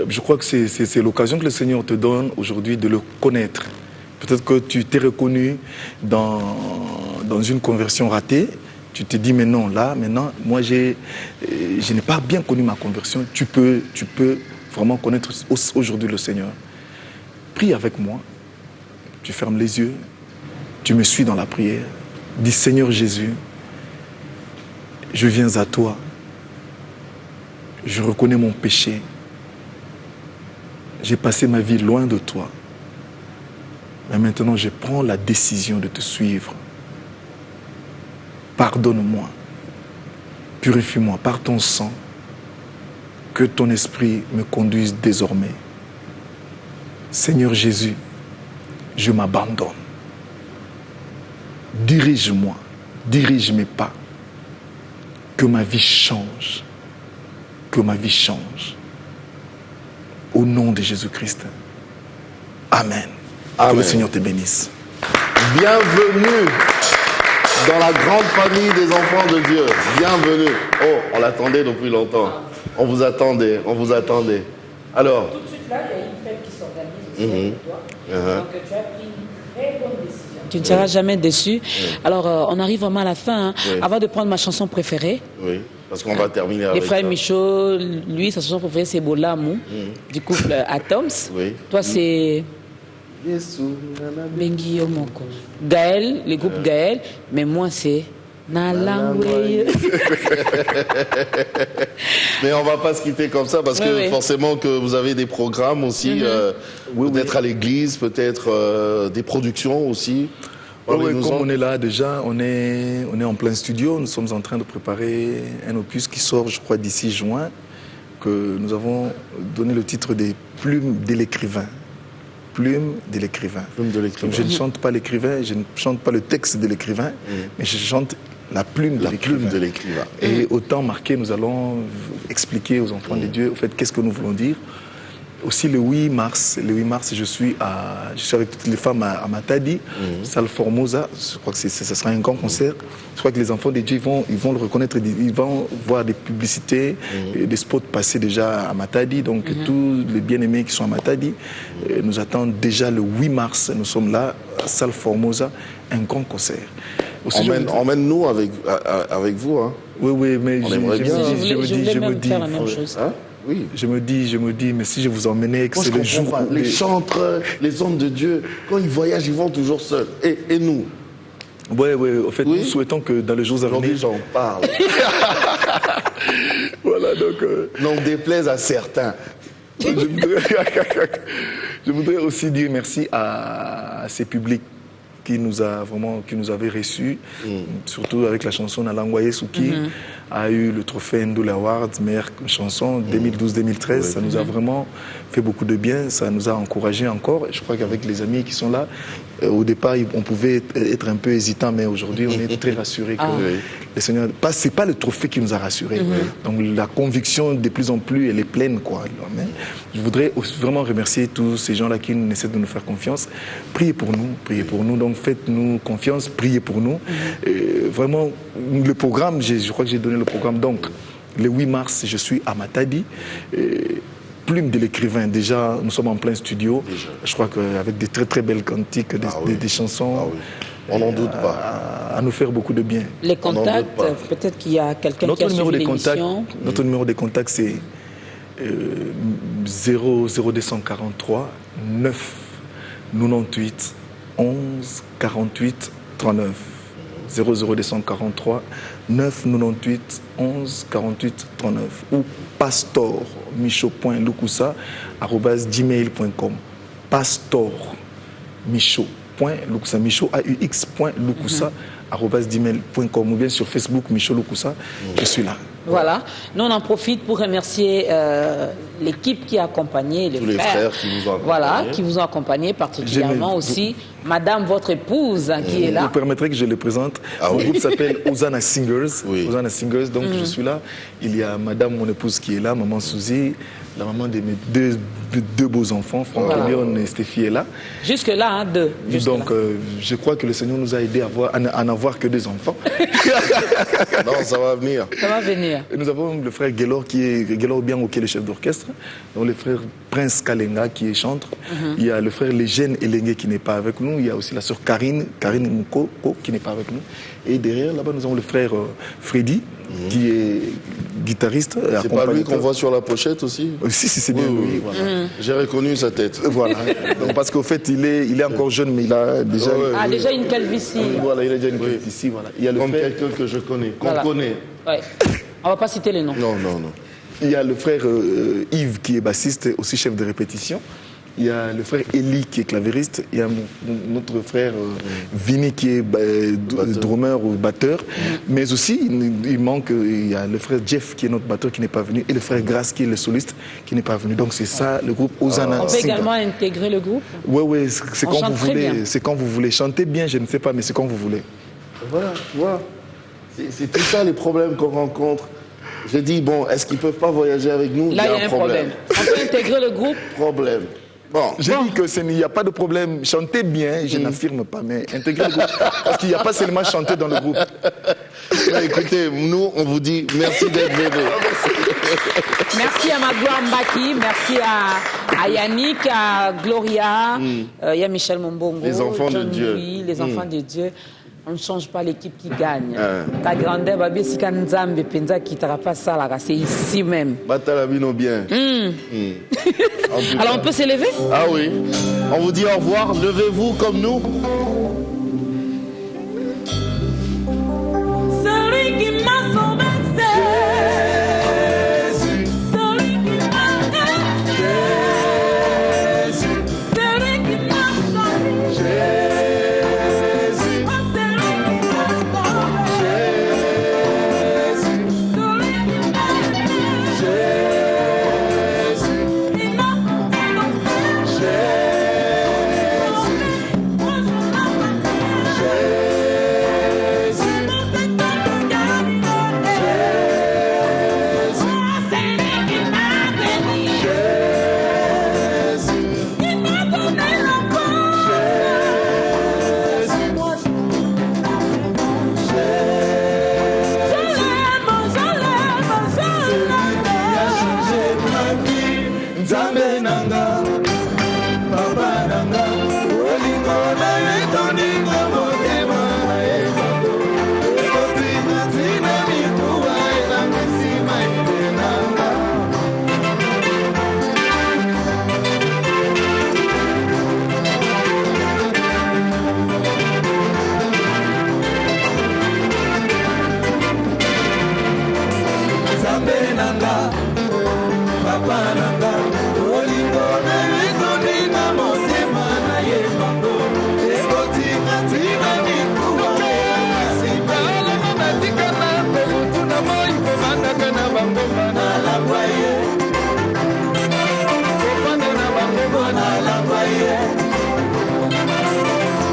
Je crois que c'est l'occasion que le Seigneur te donne aujourd'hui de le connaître. Peut-être que tu t'es reconnu dans une conversion ratée. Tu te dis, mais non, là, maintenant, moi, je n'ai pas bien connu ma conversion. Tu peux vraiment connaître aujourd'hui le Seigneur. Prie avec moi. Tu fermes les yeux. Tu me suis dans la prière. Dis, Seigneur Jésus, je viens à toi. Je reconnais mon péché. J'ai passé ma vie loin de toi. Mais maintenant, je prends la décision de te suivre. Pardonne-moi. Purifie-moi par ton sang. Que ton esprit me conduise désormais. Seigneur Jésus, je m'abandonne. Dirige-moi. Dirige mes pas. Que ma vie change. Que ma vie change. Au nom de Jésus-Christ. Amen. Que le Seigneur te bénisse. Bienvenue dans la grande famille des enfants de Dieu. Bienvenue. Oh, on l'attendait depuis longtemps. On vous attendait. Alors. Tout de suite là, il y a une fête qui s'organise aussi avec toi. Donc tu as pris une très bonne décision. Tu ne seras jamais déçu. Alors, on arrive vraiment à la fin. Avant de prendre ma chanson préférée. Oui, parce qu'on va terminer avec les frères Michaud, lui, sa chanson préférée, c'est Bolamu, du couple Atoms. Toi, c'est Bengi Omoko. Gaël, le groupe Gaël. Mais moi, c'est Nalangwe. Mais on ne va pas se quitter comme ça parce que forcément que vous avez des programmes aussi, peut-être à l'église, peut-être des productions aussi. Comme on est là déjà, on est en plein studio, nous sommes en train de préparer un opus qui sort, je crois, d'ici juin, que nous avons donné le titre des Plumes de l'écrivain. plume de l'écrivain. Plume de l'écrivain. Donc, je ne chante pas l'écrivain, je ne chante pas le texte de l'écrivain, mais je chante la plume de l'écrivain. Et au temps marqué, nous allons expliquer aux enfants de Dieu, au fait, qu'est-ce que nous voulons dire. Aussi le 8 mars, je suis avec toutes les femmes à Matadi, salle Formosa. Je crois que ce sera un grand concert. Je crois que les enfants de Dieu ils vont le reconnaître, ils vont voir des publicités, des spots passés déjà à Matadi. Donc tous les bien-aimés qui sont à Matadi nous attendent déjà le 8 mars. Nous sommes là, à salle Formosa, un grand concert. Emmène-nous avec vous. Hein. Oui, mais je me dis, faire la même chose. Hein? Oui. Je me dis, mais si je vous emmenais, que c'est le jour où les chantres, les hommes de Dieu, quand ils voyagent, ils vont toujours seuls. Et nous? Oui, en fait, nous souhaitons que dans les jours à venir... j'en parle. Voilà, donc... N'en déplaise à certains. Je voudrais aussi dire merci à ces publics qui nous avait reçus, surtout avec la chanson Nalangwaye Souki, a eu le trophée Ndula Award, meilleure chanson 2012-2013. Ça nous a vraiment fait beaucoup de bien, ça nous a encouragés encore. Je crois qu'avec les amis qui sont là, au départ, on pouvait être un peu hésitant, mais aujourd'hui, on est très rassurés que le Seigneur... C'est pas le trophée qui nous a rassurés. Donc la conviction, de plus en plus, elle est pleine, quoi. Mais je voudrais vraiment remercier tous ces gens-là qui essaient de nous faire confiance. Priez pour nous. Donc faites-nous confiance, priez pour nous. Vraiment, le programme, je crois que j'ai donné le programme. Donc, le 8 mars, je suis à Matadi. Plume de l'écrivain, déjà, nous sommes en plein studio. Déjà. Je crois qu'avec des très très belles cantiques, des chansons, on n'en doute pas. À nous faire beaucoup de bien. Les contacts, peut-être qu'il y a quelqu'un qui a suivi l'émission. Notre numéro de contact, c'est 0243 9 98 11 48 39. 00243 9 98 11 48 39 ou pastormicho.lukusa@gmail.com pastormicho.lukusa@gmail.com ou bien sur Facebook Micho Lukusa. Je suis là. Voilà. Nous, on en profite pour remercier l'équipe qui a accompagné tous les frères qui vous ont accompagné. Voilà, qui vous ont accompagné, particulièrement aussi Madame, votre épouse, qui est là. Vous permettrez que je les présente. Mon groupe s'appelle Hosanna Singers. Hosanna Singers, donc je suis là. Il y a Madame, mon épouse, qui est là, Maman Suzy, la maman de mes deux beaux enfants, Franck et Léon et Stéphie est là. Jusque-là, deux. Donc, je crois que le Seigneur nous a aidés à n'avoir que 2 enfants. Non, ça va venir. Ça va venir. Et nous avons le frère Gelor Biango, qui est le chef d'orchestre. Donc, le frère Prince Kalenga, qui est chantre. Il y a le frère Légène Elengue, qui n'est pas avec nous. Il y a aussi la sœur Karine Mouko, qui n'est pas avec nous. Et derrière, là-bas, nous avons le frère Freddy, qui est guitariste. C'est pas lui qu'on voit sur la pochette aussi? Si, c'est bien lui. Voilà. J'ai reconnu sa tête. Voilà. Donc, parce qu'au fait, il est encore jeune, mais il a déjà... déjà une calvitie. Voilà, il a déjà une calvitie. Voilà. Il y a comme quelqu'un que je connais, qu'on connaît. Ouais. On va pas citer les noms. Non. Il y a le frère Yves, qui est bassiste, aussi chef de répétition. Il y a le frère Eli, qui est clavériste. Il y a notre frère Vini, qui est drummer ou batteur. Mais aussi, il y a le frère Jeff, qui est notre batteur, qui n'est pas venu. Et le frère Grace, qui est le soliste, qui n'est pas venu. Donc c'est ça, le groupe Hosanna. On peut également intégrer le groupe? Oui, c'est quand vous voulez. C'est quand vous voulez. Chanter bien, je ne sais pas, mais c'est quand vous voulez. Voilà, tu vois. C'est tout ça les problèmes qu'on rencontre. J'ai dit, est-ce qu'ils ne peuvent pas voyager avec nous? Là, il y a un problème. On peut intégrer le groupe? Problème. J'ai dit qu'il n'y a pas de problème. Chanter bien, je n'affirme pas, mais intégrer le groupe. Parce qu'il n'y a pas seulement chanter dans le groupe. Écoutez, nous, on vous dit merci d'être venus. Merci à Magloire Mbaki, merci à Yannick, à Gloria, il y a Michel Mombongo, les enfants John de Dieu. Louis, les enfants de Dieu. On ne change pas l'équipe qui gagne. Ta grandeur, Babi Sika Nzambe Penza qui t'aura pas ça là, c'est ici même. Batalabino bien. Alors on peut s'élever? Ah oui. On vous dit au revoir. Levez-vous comme nous. Celui qui m'a sauvé, Jésus. Celui qui m'a aidé, Jésus. Celui qui m'a sauvé, Jésus. Oh, celui qui m'a sauvé, Jésus. Celui qui m'a aidé, Jésus. Il m'a sauvé, Jésus. Nzambe nanga, papa nanga, olingo na etoninga motema na ebako. Ekotinga tina mikuwa elanga nsima ide nanga. Nzambe nanga, papa nanga, olingo na etoninga motema na yebako. Ekotinga tina mikuwa elanga nsima ide natika na pelutu na moi komandaka na bangomba na langwa ye. Kopanda na bangomba na langwa ye.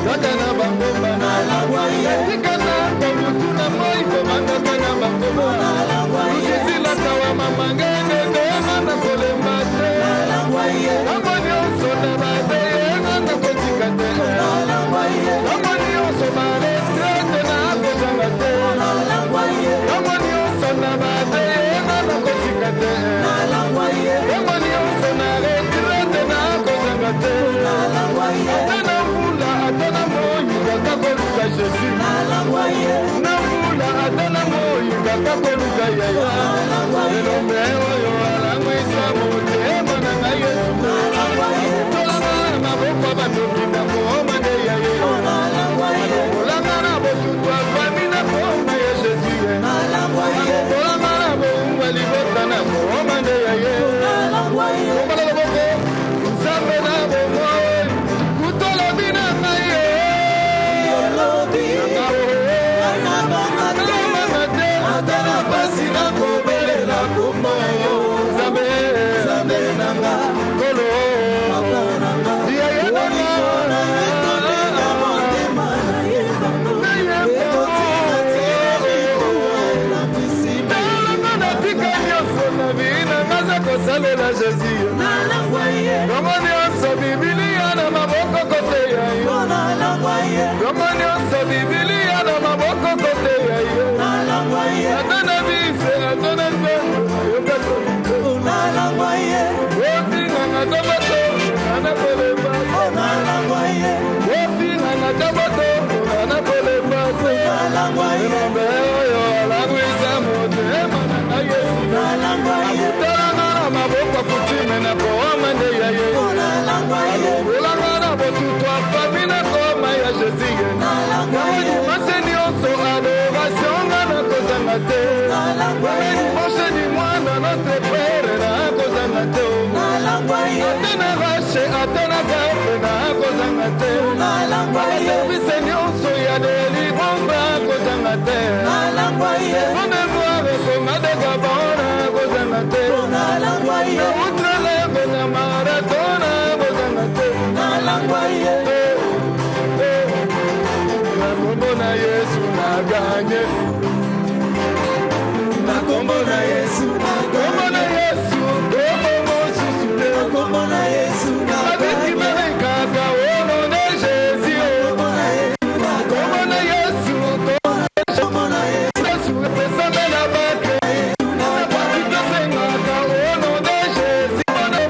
Kaka na bangomba na langwa ye. Tika na pelutu na moi komandaka na bangomba na langwa ye. Kusizila kawa mamangene ndema na kolemba te. Na langwa ye. Kama nyonso na bade yenga na kotika te. Na langwa ye. Kama nyonso na restrete na kozanga te. Na langwa ye. Kama nyonso na bade yenga na kotika te. Na langwa ye. Kama nyonso na restrete na kozanga te. Na langwa ye. Atana mvula atana moyi kaka koluka Jésus. Na langwa ye. Na mvula atana moyi kaka koluka yaya. Na langwa ye. Elombe oyo alangwisa motema na ngai Yesu. Na langwa ye. Tolanga na maboko ya batoki na kuoma nde yaye. Na langwa ye. Tolanga na botutu afami na kuoma ya Jésus. Na langwa ye. Tolanga na boumba libota na kuoma nde yaye. Na langwa ye. Kombala loboko, Nzambe na bomo, kutola bina ngai ye. Yolobi, ana bangate, atala pasi na kobelela kombo. Nzambe, Nzambe nanga, kolo, papa nanga, yaye nanga, etoninga motema na yebako. Ekotinga tina mikuwa elanga nsima ide natika nyonso na bina ngaza kosalela Jésus. Na langwa ye. Kama nyonso Bibilia na maboko kote ya yo. Na langwa ye. Kama nyonso Bibilia na maboko kote ya yo. Na langwa ye. Atana bise atana zendo yoka solito. Na langwa ye. Ofinga na tabato ana kolemba. Na langwa ye. Ofinga na tabato ana kolemba. Na langwa ye. Elombe oyo alangwisa motema na ngai Yesu. Na langwa ye. Tolanga na maboko kutime na kooma nde yaye. Na langwa ye. Tolanga na botutu afami na kooma ya Jésus. Na langwa ye. Dimanche nyonso adoration nga na kozanga te. Na langwa ye. Dimanche ni mwana notre père na kozanga te. Na langwa ye. Atana rache atana gafe na kozanga te. Na langwa ye. Service nyonso ya delibomba kozanga te. Na langwa ye. On est voir comme des gabons kozanga te. Na langwa ye.